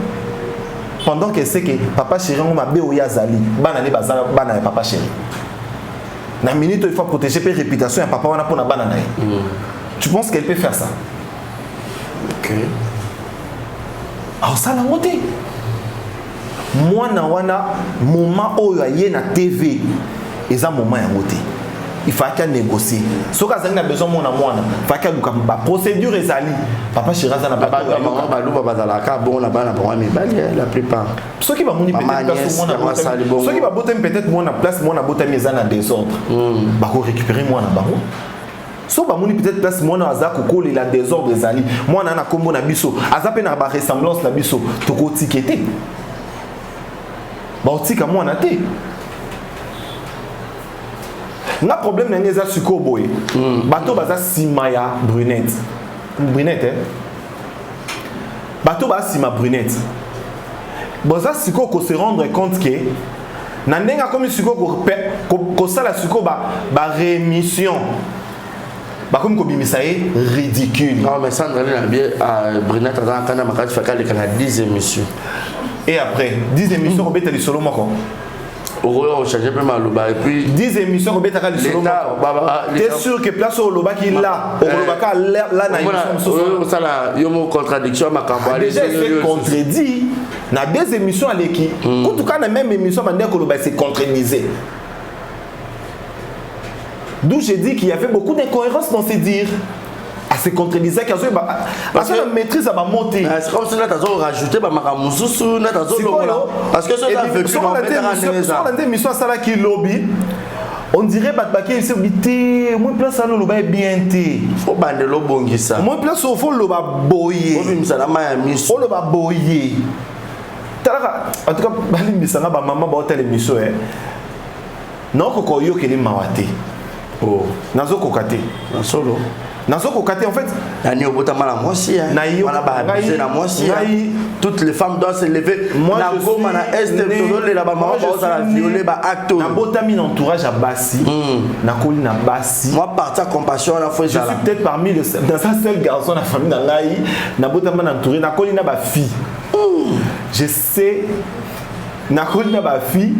Pendant qu'elle sait que Papa Chéri on m'a bé oya zali. Bana ni bazala bana Papa Chéri. Na minute il faut protéger la réputation ya papa wana pour na bana na. Tu penses qu'elle peut faire ça? Ok. Alors ça l'a monté. Moi na wana moment où il y a na TV, ils ont moment à monter. Il faut qu'elle négocie. Ce que vous avez besoin de moi, il faut qu'elle la procédure est allée. Papa Chéri na ba la plupart. Ceux qui va monter peut-être ceux qui va botter peut-être moi na place moi na botter mes en désordre. Ba ko récupérer moi na bango. So ba moni peut-être place moi na azako ko la désordre ezali moi na kombo na biso azape na ba ressemblance na biso to ko tikete ba otika moi na te na problème na ngeza suko boy bato baza simaya brunette bato ba sima brunette boza siko ko se rendre compte que na ndenga comme siko ko sala siko ba rémission. Comme Kobimissaï, ridicule. Non, mais ça, on a bien Brunette dans le canal, il y a 10 émissions. Et après, 10 émissions, on a solo moko. On change un peu mal et puis 10 émissions, on a solo moko. T'es sûr que place au Loba qui est là, au Loba là, ça là, il y a une contradiction à ma campagne. Déjà, c'est contredit. Dans des émissions à l'équipe, en tout cas, dans la même émission, on a dit que Loba s'est contredisé. D'où j'ai dit qu'il y avait beaucoup d'incohérences dans ses dires. À se contredisait qu'il y a parce que la maîtrise à ma montée. C'est comme si là, tu as rajouté ma moussou, parce que ça a vécu dans la mission à Sala qui lobby. On dirait que il s'est dit, moi place à l'eau est bien té. Faut bander l'eau bongi ça. Moi place au fond l'eau va boyer. Faut même ça la main mission. L'eau va boyer. En tout cas, bali misanga ba maman ba hôtel émission hein. Non ko yo ke li mawate. Oh, nazo kokate. Na solo. Nazo kokate en fait. Nani obota mala moisi hein. Mala ba abusé na moisi. Toutes les femmes doivent se lever. Moi na goma na est tozole la ba maman ba la violer ba acte. Na botami na entourage à Bassi. Na koli na Bassi. Moi partir compassion la fois je suis peut-être parmi dans un seul garçon la famille na ngai. Na botami na entouré na koli na ba fille. Je sais na koli na ba fille.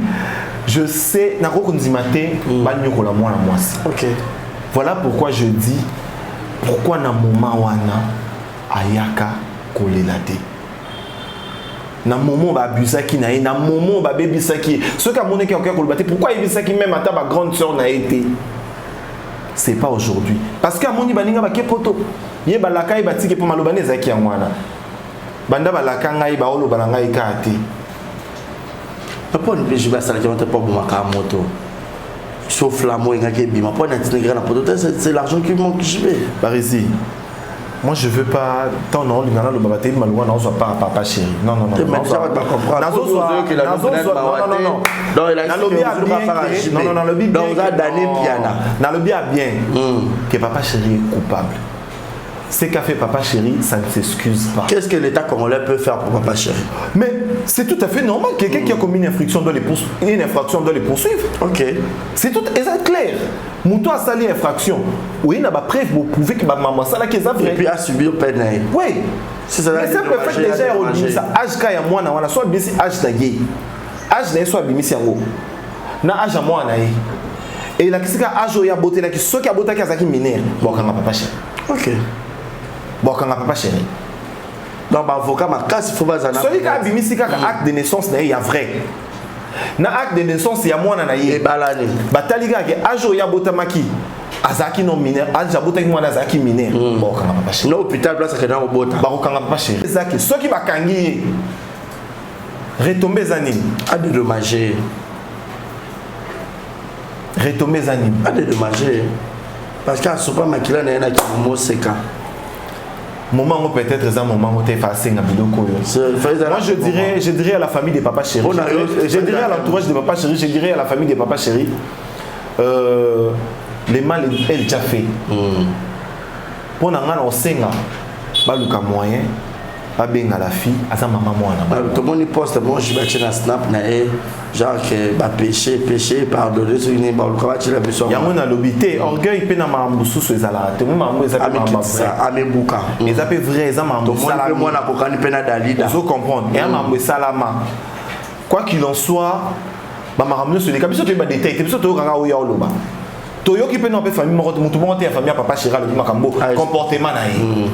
Je sais na ko konzimate ba nyokola mwana mwasi. OK. Voilà pourquoi je dis pourquoi na moment wana ayaka kolela te. Na moment ba abusaki na na moment ba bebisaki. Ce qu'a moné qui a kolbate pourquoi il bisaki même ata ba grande sœur na été. C'est pas aujourd'hui. Parce que amoni baninga ba kepoto. Ye balaka i batiki po malobane zaki ya mwana. Banda balaka ngai ba olo balanga ikate. Papa ne peut pas s'arrêter on te pas bon ma moto. Sauf la moi qui bima pas n'intégrer la poteau c'est l'argent qui manque je vais. Barisi. Moi je veux pas tant non le ngana le babate malouana on soit pas papa chéri. Non non non. Mais ça va pas comprendre. Nazo que la non non non. Donc il a dans le bien non non non le bien. Donc ça donné piana. Dans le bien que papa chéri est coupable. Ce qu'a fait papa chéri, ça ne s'excuse pas. Qu'est-ce que l'État congolais peut faire pour papa chéri? Mais c'est tout à fait normal. Quelqu'un qui a commis une infraction doit les poursuivre. Ok. C'est tout clair. Mouton a sali infraction. Oui, il n'a pas preuve pour prouver que maman ça là qui est vrai. Et puis a subi au peine. Oui. C'est ça. Mais ça peut faire déjà au ça. Âge ka ya mwana wana soit bien si âge d'agé. Âge na soit bimisi yango. Na âge à mwana yi. Et la kisika âge ya beauté là qui soit qui a beauté qui a zaki mineur. Bon quand papa chéri. Ok. Bon quand papa chéri. Donc avocat ma casse il faut pas zana. Celui qui a bimisi ka acte de naissance na ya vrai. Na acte de naissance ya mwana na ye. Balani. Batali ka ke âge ya botamaki. Azaki non mineur, âge abotaki mwana azaki mineur. Bon quand papa chéri. No hôpital place que dans bota. Ba quand papa chéri. Ezaki ceux qui ba kangi retomber zanini. A dédommager. Retomber zanini. A dédommager. Parce qu'à sopa makila na yana ki mo seka. Moment où peut-être c'est un moment où tu es effacé dans vidéo. Moi je dirais à la famille des papas chéris. Je dirais à l'entourage des papas chéris, je dirais à la famille des papas chéris. Les mal est déjà fait. Pour nous on sait pas le moyen. Pas bien à la fille, à sa maman moi. Tout le monde poste moi je vais na snap na genre que ba péché pardonner ce n'est pas le quoi tu l'as besoin. Il y a mon alobité orgueil pe na mambo sous ezala te moi mambo ezala mambo vrai amebuka mais ça peut vrai ça mambo ça la moi na kokani pe na dalida vous comprendre et mambo salama quoi qu'il en soit ba mambo sur les cabiso tu ba détail te biso to kanga oya oloba to yo ki pe na pe famille mo to mo te famille papa chéri le makambo comportement na ye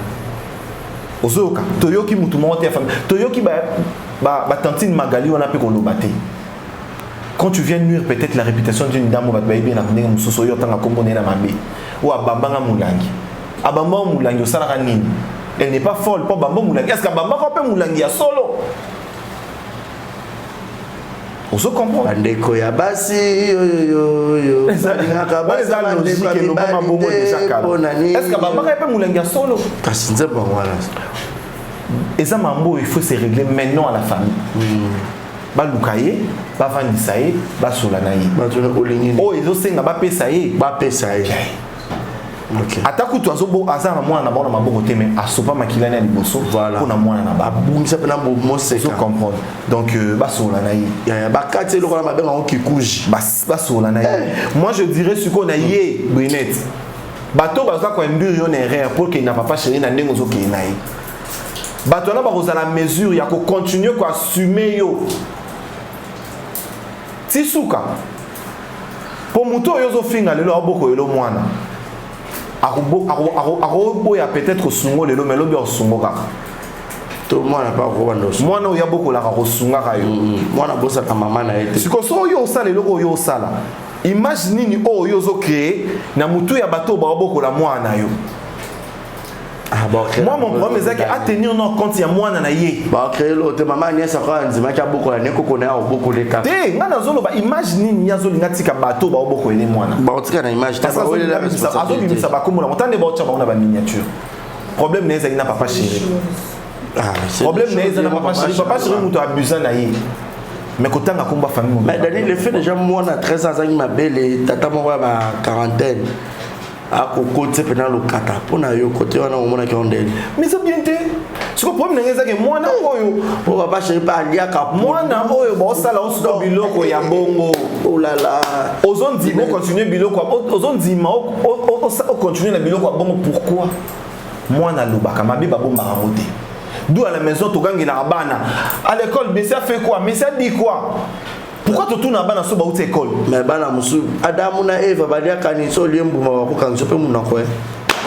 ozoka toyoki mutu monte ya famille toyoki ba tantine Magali on a pu kolobate quand tu viens nuire peut-être la réputation d'une dame ba baby na ndenge musoso yo tanga kombone na mabe ou abambanga mulangi abamba mulangi osala nini elle n'est pas folle pas bamba mulangi est-ce que bamba ko pe mulangi ya solo on se comprend bandeko ya basi yo ngaka basi la logique et le moment bongo déjà calme est-ce que bamba ko pe mulangi ya solo kasi nze bon voilà et ça mambo il faut se régler maintenant à la famille ba lukaye ba vandisaye ba solanaye ba tuna olingi oh ils osenga ba pesaye OK ataku tu azobo azana mwana na bona maboko te mais asopa makilani ya liboso pour na mwana na ba bungisa pe na mo seka comprendre donc ba solanaye ya ba kati lokala mabenga on kikuji ba solanaye moi je dirais ce qu'on a yé Brunette bato bazwa ko ndur yo na erreur pour que na papa chéri na ndengo zo ke nayi bato na ba kozala mesure ya ko continuer ko assumer yo tisuka po muto yo zo finga lelo aboko yelo mwana ako ya peut-être sungo lelo mais lobi sungo kaka to mwana pa ko wando mwana ya boko la ko sunga ka yo mwana bosa ka mama na ete siko so yo sala lelo yo sala image nini oyo ozo créer na mutu ya bato ba bokola mwana yo. Moi mon problème c'est que à tenir non compte ya mwana na ye. Ba créer l'autre maman ni ça quoi nzima ki bokola ne kokona ya bokola ka. Te ngana zolo ba image nini ya zolinga tika bato ba bokola ne mwana. Ba tika na image ta ba wele la ça azo bimisa ba komola motande ba tshaba ona ba miniature. Problème n'est na papa chéri. Problème n'est na papa chéri mutu abusa na ye. Mais quand on a combat famille, mais Daniel, le fait déjà moi on a 13 ans qui m'a belle tata moi ba quarantaine à côté pendant le kata pour na yo côté on a au moins qui on dit mais c'est bien té ce que problème n'est que moi na oyo on va pas chercher pas lia ka moi na oyo ba sala o so biloko ya bongo oh là là ozon di mo continuer biloko ozon di ma o continuer na biloko bongo pourquoi moi na lobaka mabe ba bomba ramoté. D'où à la maison, tu gagnes la bana. À l'école, mais ça fait quoi? Mais ça dit quoi? Pourquoi tu tournes à bana sur la école? Mais bana musu, Adam na Eva badia kaniso liembu ma ko kan sope mun nakwe.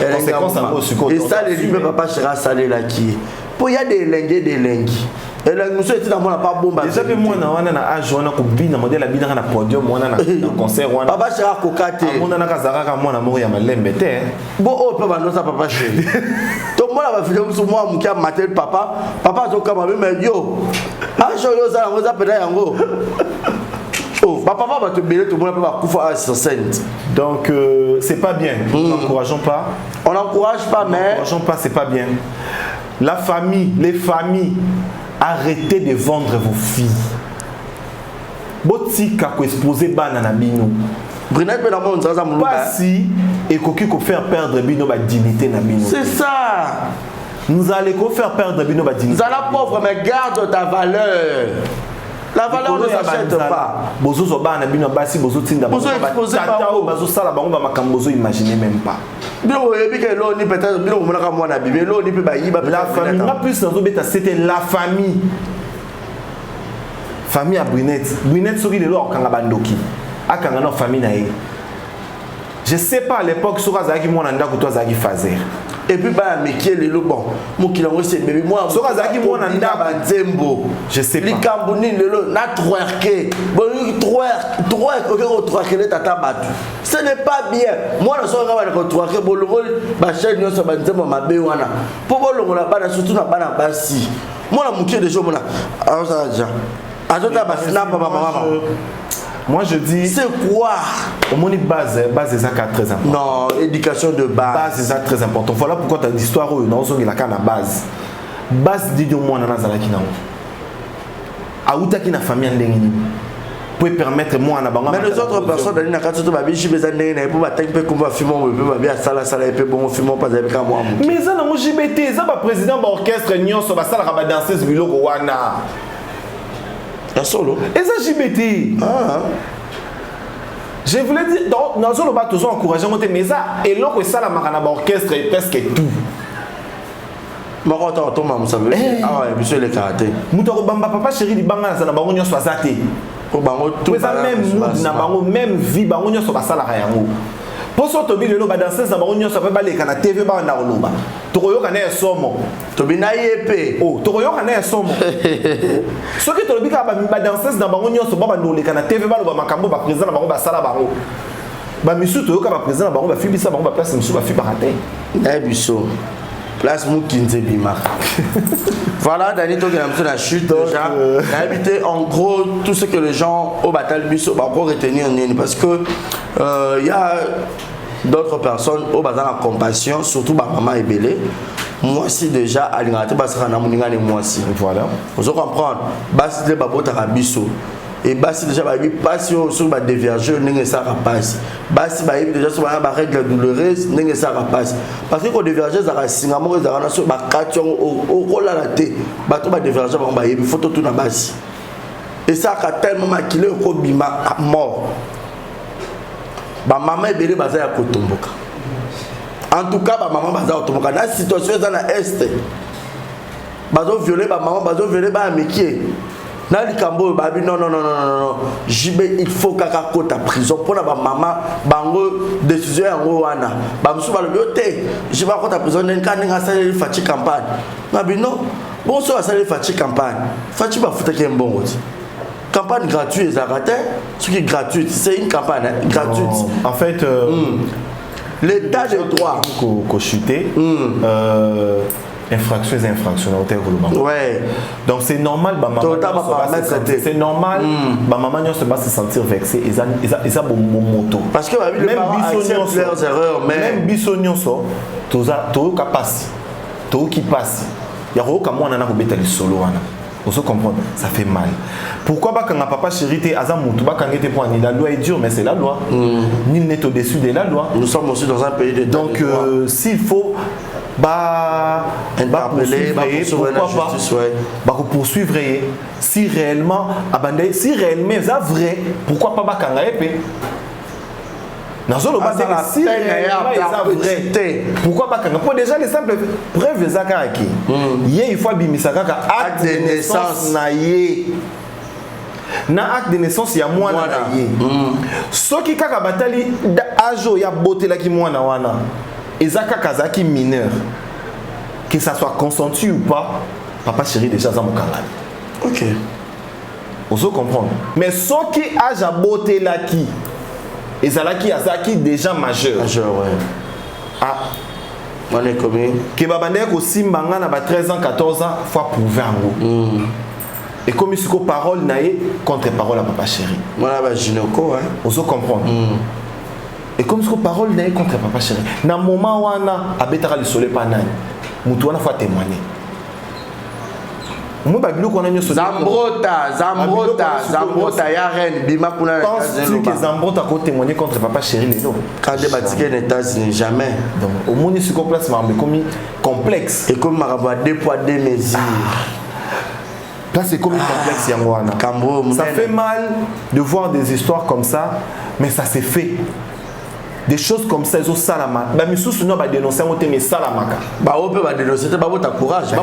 Et ça les lui papa sera salé là qui. Pour y a des lengues. Et là musu était dans mon pas bomba. Déjà que moi na wana na âge wana ko bina modèle bina na podium wana na concert wana. Papa sera kokate. Mona na kazara ka mona mo ya malembe te. Bon oh papa non ça papa chéri. Donc moi la va faire sur moi mukia matel papa zo kama mais yo. Ah je yo ça on ça pena yango. Oh papa va te béler tout le monde va kufa à 60. Donc c'est pas bien. N'encourageons pas. On n'encourage pas mais n'encourageons pas, c'est pas bien. La famille, les familles, arrêtez de vendre vos filles. Botika ko exposer bana na bino. Brunette peut d'avoir une transaction moulouba. Pas si et koki ko faire perdre bino ba dignité na bino. C'est ça. Nous allons faire perdre bino ba dignité. Nous allons pauvre mais garde ta valeur. La valeur ne s'achète pas. Bozo zo bana bino basi bozo tinda bozo exposer tata o bazo sala bango ba makambo bozo imaginer même pas. Bilo yebi ke lo ni peut-être bilo mo na ka mwana bibe lo ni pe ba yiba la famille ma plus nazo beta c'était la famille. Famille à Brunette soki lelo okanga bandoki. Akanga na famille na ye. Je sais pas à l'époque soka zaki mwana ndako to zaki fazer. Et puis bah mais qui est le bon mokila ngo c'est bébé moi soka zaki mwana ndako nzembo je sais pas likambuni lelo na twerker bon twerker tata batu ce n'est pas bien moi na soka ba ko twerker bolongo ba chaîne nyonso ba nzembo mabe wana po bolongo na bana surtout na bana basi moi na mokile déjà mona alors ça déjà azota ba snap ba maman. Moi je dis c'est quoi au moins base des actes très important. Non, éducation de base. Base des actes très important. Voilà pourquoi tu as l'histoire où non on la kana base. Base dit moi na nazala ki nango. Auta ki na famille ndengini. Pour permettre moi na bango. Mais les autres personnes dans na katuto ba bichi besoin ndengina pour ba tank pe kumba fimo be ba bia sala et pe bon fimo pas avec moi. Mais ça na mo JBT, ça ba président ba orchestre nyonso ba sala ba danseuse biloko wana. Un solo. Et ça JBT. Je voulais dire, dans le bas, toujours encourager monter, mais ça, et là, ça, la marana orchestre est presque tout. Mais quand on tombe, vous savez, ah ouais, monsieur le karaté. Moutaro Bamba, papa chéri, di banga, ça n'a pas rien soit zaté. Pour bango tout. Ça même mood, n'a pas même vie, bango soit pas ça la rayango. Pour ça, Tobi le loba danser, ça bango soit pas balé, kana TV ba na loba. Toroyo kana somo. Tobi na yepé. Oh, toroyo kana somo. Ce que Tobi ka ba danser dans bango soit pas bandolé, kana TV ba loba makambo ba président na bango ba sala bango. Ba misu toyo ka ba président na bango ba fibi ça bango ba place misu ba fi baraté. Eh biso. Place Moukinze Bima. Voilà, Dani Toki la chute déjà. Habité en gros tout ce que les gens au bataille biso va encore retenir parce que il y a d'autres personnes au bazar en compassion, surtout ma maman est belée. Moi aussi déjà à l'ingati parce que namuninga ne moi aussi. Voilà. Vous comprendre. Basi le babo tarabiso. Et basi déjà ba bi passion sur ba déverger n'enge ça passe. Basi ba déjà sur ba règle douloureuse n'enge ça passe. Parce que ko déverger ça singa mo za na so ba katio o kola la té. Ba to ba déverger ba ba yebi photo tout na basi. Et ça a tellement maquillé ko bima mort. Ba maman ebele baza ya kotomboka. En tout cas ba maman baza kotomboka na situation za na est. Bazo violer ba maman bazo violer baamikie. Nali kambo babi non JB il faut kaka kota prison pour na ba maman bango décision yango wana ba musu ba lote je vais kota prison nka ninga sala fachi campagne babi non bon so sala fachi campagne fachi ba futa ke mbongo ti campagne gratuite, ce qui est gratuit, c'est une campagne gratuite. En fait, l'état de droit. Qu'on chuté, infraction. Ouais. Donc c'est normal, c'est normal, maman se va se sentir vexé. Ils ont bon moto. Parce que les parents acceptent leurs erreurs, même bisognon so, tout qui passe. Il y a aucun moyen de solo. Vous comprenez? Ça fait mal. Pourquoi pas quand papa chéri t'es azamoutou, pas quand t'es point la loi est dure, mais c'est la loi. Nul n'est au-dessus de la loi. Nous sommes aussi dans un pays de droit. Donc s'il faut poursuivre, si réellement c'est vrai, pourquoi pas si pourquoi pas pour déjà les simples preuves zakaki il faut bimisa kaka acte de naissance na acte de naissance ya mwana na ye soki kaka batali ajo ya botela ki mwana wana ezaka kazaki mineur, que ça soit consenti ou pas, papa chéri déjà ça mokangani. Ok. Vous comprenez? Mais ce qui a jaboté là qui, et ça là qui a zaki déjà majeur. Majeur, ouais. Ah. On est combien? Que babandé ko simbanga na ba 13 ans, 14 ans, faut prouver en gros. Et comme il se parole naé contre parole à papa chéri. Voilà ba gynéco, hein. Vous comprenez? Et comme ce que parole n'est contre papa chéri. Na moment où on a abetara le soleil pas nani. Mutuana faut témoigner. Moi babilo qu'on a nyos Zambrota ya reine bima kuna. Pense-tu que Zambrota ko témoigner contre papa chéri les non? Quand des batiqués n'États-Unis jamais. Donc au monde ici complexe mais comme complexe. Et comme maraba 2 poids 2 mesures. Là c'est comme complexe yangwana. Ça fait mal de voir des histoires comme ça, mais ça s'est fait. Des choses comme ça, ils ont salama. Bah, mais sous nous, bah dénoncer, on t'aime salamaka. Bah, on peut dénoncer, bah, on t'a courage, va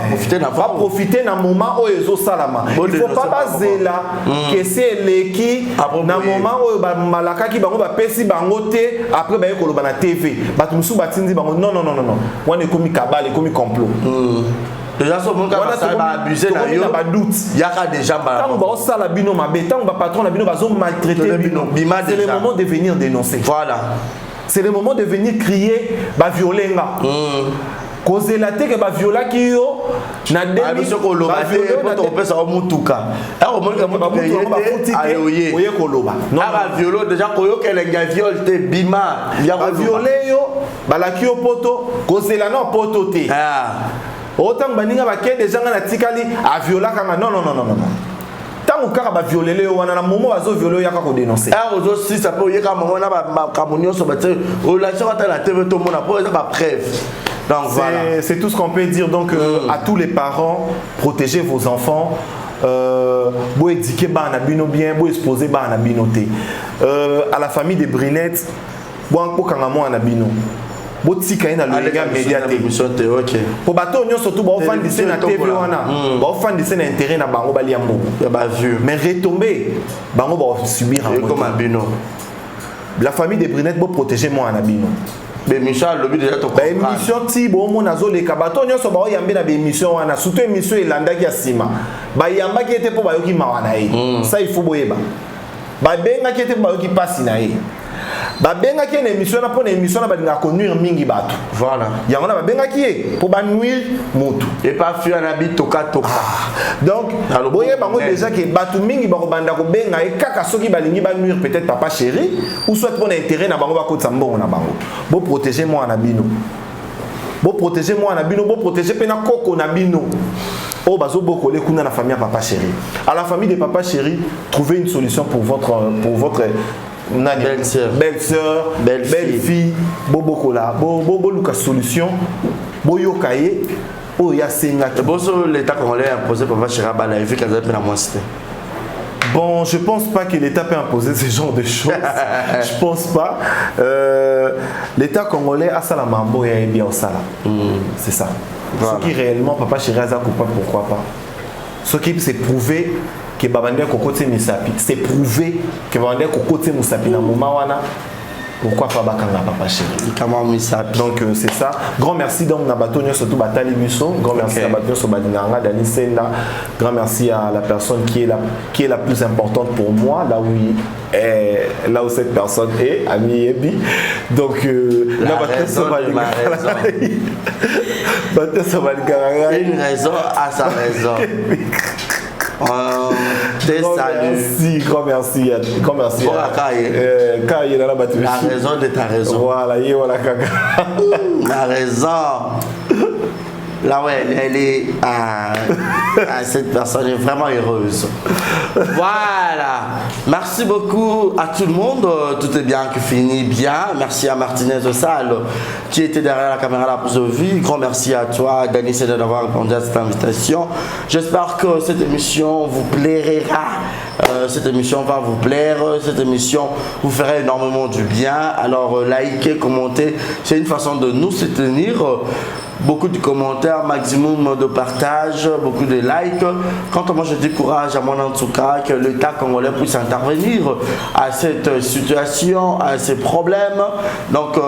profiter d'un moment où ils ont salama. Il faut pas baser là que c'est l'équipe dans moment où bah malaka qui bah on va pesi bah ngoté après bah yoko na TV. Bah tu me sous batindi bah non. On est comme cabale, comme complot. Déjà ce monde va abuser na yo ba doute. Il y a déjà ba. Tant ba sala bino mabe, tant ba patron na bino ba zo maltraiter bino. C'est le moment de venir dénoncer. Voilà. C'est le moment de venir crier ba violenga. Cause la teke ba viola ki yo na demi ko loba te poto pesa o mutuka. A o monka mutuka yete ayoye. Oye ko loba. Non ba violo déjà ko yo kelenga viol te bima. Ya ba violer yo ba la ki yo poto cause la no poto te. Ah. Autant baninga ba ke déjà na tikali a viola kanga non. Tant ou kaka ba violer le wana na moment bazo violer ya ka ko dénoncer. Ah ozo si ça peut yeka moment na ba kamunyo so ba te o la chaka ta la TV to mona pour ba preuve. Donc voilà. C'est tout ce qu'on peut dire donc à tous les parents, protégez vos enfants. Bo éduquer ba na bino bien, bo exposer ba na binoté. À la famille des Brinettes, bo anko kanga mo na bino. Botika ina le gars médiaté. OK. Pour bateau nyo surtout ba fan de na TV wana. Ba fan de na intérêt na bango bali ambo. Ya ba vieux. Mais retomber bango ba subir en comme abino. La famille des Brinettes bo protéger moi na bino. Ben Michel lobi déjà to. Ba émission ti bo mo nazo le kabato nyo so ba yambe na be émission wana surtout émission elanda ki asima. Ba yamba ki était po ba yoki mawana e. Ça il faut boyeba. Ba benga ki était po ba yoki pasi na e. Ba benga ki na émission na pona émission na ba dinga ko nuire mingi bato. Voilà. Ya ngona ba benga ki e pour ba nuire mutu. Et pas fuir na bi toka. Donc boye bango déjà que bato mingi ba ko banda ko benga e kaka soki ba lingi ba nuire peut-être papa chéri ou soit pour intérêt na bango ba ko tsambongo na bango. Bo protéger moi na bino. Bo protéger moi na bino, bo protéger pe na koko na bino. Oh bazo boko le kuna na famille à papa chéri. À la famille de papa chéri, trouvez une solution pour votre belle-sœur, belle-fille, bobo là, bobo luka solution, boyo kaye, oh ya senga. Boso l'état congolais a imposé papa chéri ba la vie kaza pe na moisité. Bon, je pense pas que l'État peut imposer ce genre de choses. Je pense pas. L'État congolais a ça la mambo et bien au sala. C'est ça. Voilà. Ce qui réellement papa chéri a coupable, pourquoi pas. Ce qui s'est prouvé que babandé kokote misapi, c'est prouvé que babandé kokote musapi na moment wana pourquoi pas bakanga papa chéri. Donc c'est ça. Grand merci donc Nabato surtout Batali Musso. Grand merci à Bato sur Badinanga Dani Senda. Grand merci à la personne qui est la plus importante pour moi là où cette personne est, Ami Ebi. Donc Nabato sur Badinanga. Bato sur Badinanga. Une raison à sa raison. Grand merci. La raison de ta raison. Voilà, la raison. Là, ouais, elle est cette personne est vraiment heureuse. Voilà. Merci beaucoup à tout le monde. Tout est bien qui finit bien. Merci à Martinez Salle qui était derrière la caméra la plus de vie. Grand merci à toi, Dani Seda, d'avoir répondu à cette invitation. J'espère que cette émission vous plaira. Cette émission va vous plaire. Cette émission vous fera énormément du bien. Alors, likez, commentez. C'est une façon de nous soutenir. Beaucoup de commentaires, maximum de partage, beaucoup de likes. Quand moi je dis courage à mon Antouka, que l'État congolais puisse intervenir à cette situation, à ces problèmes. Donc,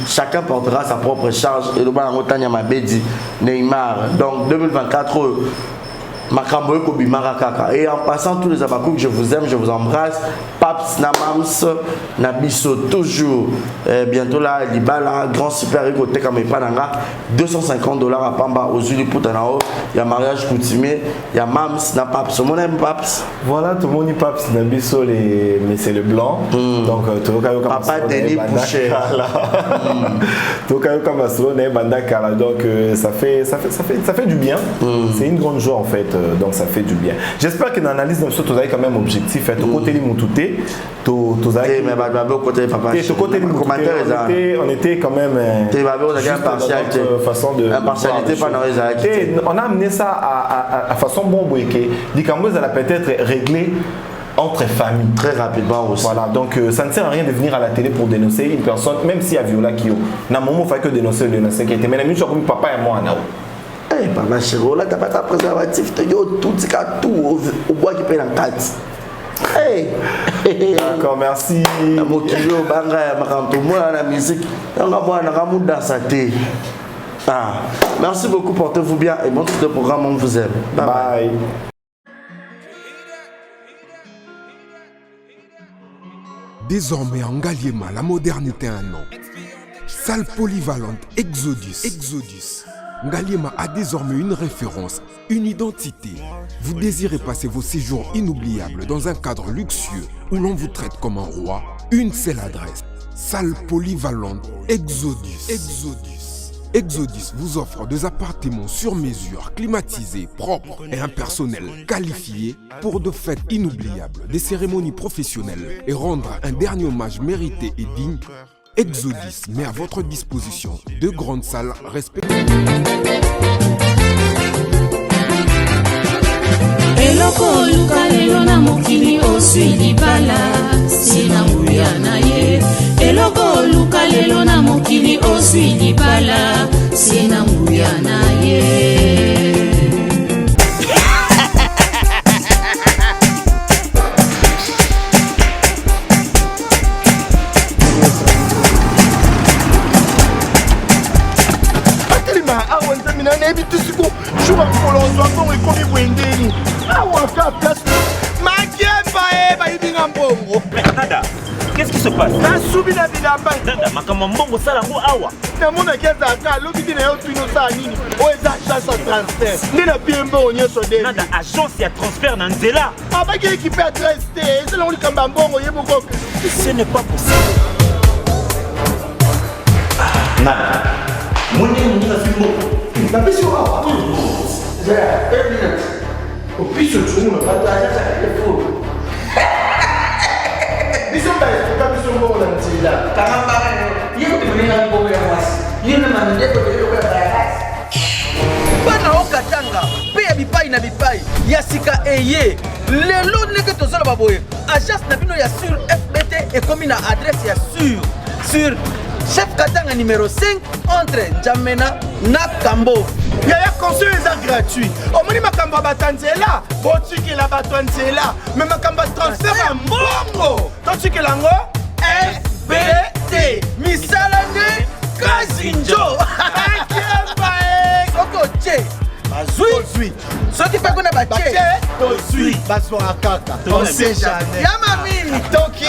chacun portera sa propre charge. Et le Neymar. Donc 2024. Et en passant tous les abakou que je vous aime, je vous embrasse. Paps Namams Nabiso toujours. Bientôt là, Libala, grand super ego Tekamepananga, $250 à Pamba aux Uli Poutanao. Il y a mariage coutumier, il y a Mams na Paps. Mon aime Paps. Voilà, tout le monde dit Paps Nabiso, mais c'est le blanc. Donc, Papa Denis Boucher. Donc, ça fait du bien. C'est une grande joie en fait. Donc ça fait du bien. J'espère que dans l'analyse de vous avez quand même objectif. On était quand même façon de on a amené ça à façon bon ça a peut-être réglé entre familles très rapidement aussi. Voilà, donc ça ne sert à rien de venir à la télé pour dénoncer une personne, même si y a viola qui n'a moment fait que dénoncer qui était mais la même chose comme papa et moi là. Eh, papa chéri, là, t'as pas ta préservatif, tu tout au bois qui paye en 4. Hey! D'accord, merci. La musique, merci beaucoup, portez-vous bien et bon tout le programme, on vous aime. Bye bye. Désormais en Ngaliema, la modernité a un nom. Salle polyvalente Exodus. Ngaliema a désormais une référence, une identité. Vous désirez passer vos séjours inoubliables dans un cadre luxueux où l'on vous traite comme un roi? Une seule adresse, Salle polyvalente Exodus. Exodus vous offre des appartements sur mesure, climatisés, propres et un personnel qualifié pour de fêtes inoubliables, des cérémonies professionnelles et rendre un dernier hommage mérité et digne. Exodus met à votre disposition deux grandes salles respectives. Eloko luka lelo na mokili oswili bala sina nguya na ye. Eloko luka lelo na mokili oswili bala sina nguya na ye. Nada, qu'est-ce qui se passe? Nada, agence et transfert dans Nzela. Ce n'est pas possible. Nada. Bana okatanga pe ya bipai na bipai ya sika eye lelo ndenge tozala baboye agence na bino ya sur FBT ekomi na adresse ya sur chef katanga numéro 5 entre Njamena na Kambo. Yaya conseil est gratuit. Omoni makamba batanzela, botuki la batanzela, mais makamba transfert en bongo. Totuki lango FBT. Misalane Kazinjo. Koko che. Bazui. Ceux qui peuvent connaître Baché. Tozui. Bazwa kaka. On sait jamais. Yamami. Toki.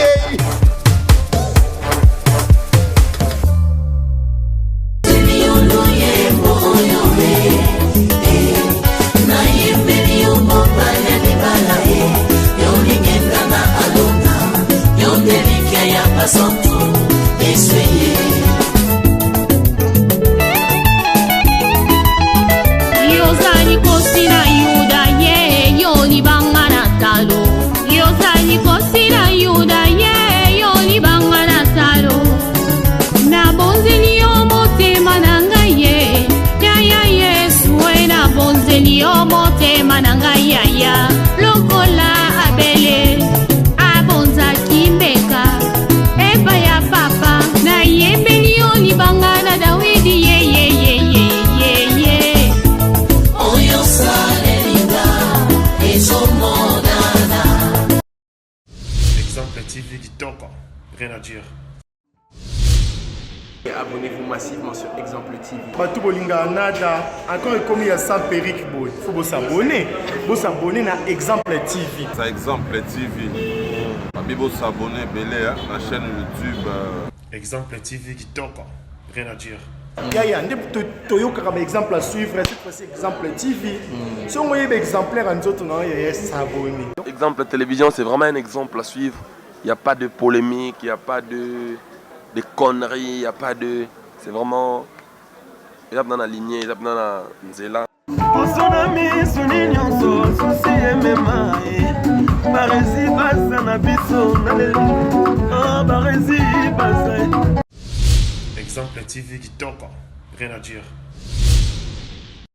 Yozani kosina yuda ye yoni bangana talo. Yozani kosina yuda ye yoni bangana talo. Na bonzeli motema nanga ye. Ya Yesu na bonzeli motema nanga ya. Lokola abele abonza kimbeka. Eba ya papa na yembeli yoni bangana Dawidi ye. Exemple TV qui toque, rien à dire. Abonnez-vous massivement sur Exemple TV. Batou bolinga nada, encore commis à sans périque boy. Faut vous s'abonner. Vous s'abonner à Exemple TV. Ça Exemple TV. Vous s'abonner belé à la chaîne YouTube. Exemple TV qui toque, rien à dire. Yaya, toyoka comme exemple à suivre, cette fois-ci Exemple TV. Si on voyait exemplaire en autres, on va s'abonner. Exemple télévision, c'est vraiment un exemple à suivre. Il n'y a pas de polémique, il n'y a pas de conneries, il n'y a pas de... C'est vraiment... Il y a dans la lignée, il y a dans la nzela. Exemple TV qui toque, rien à dire.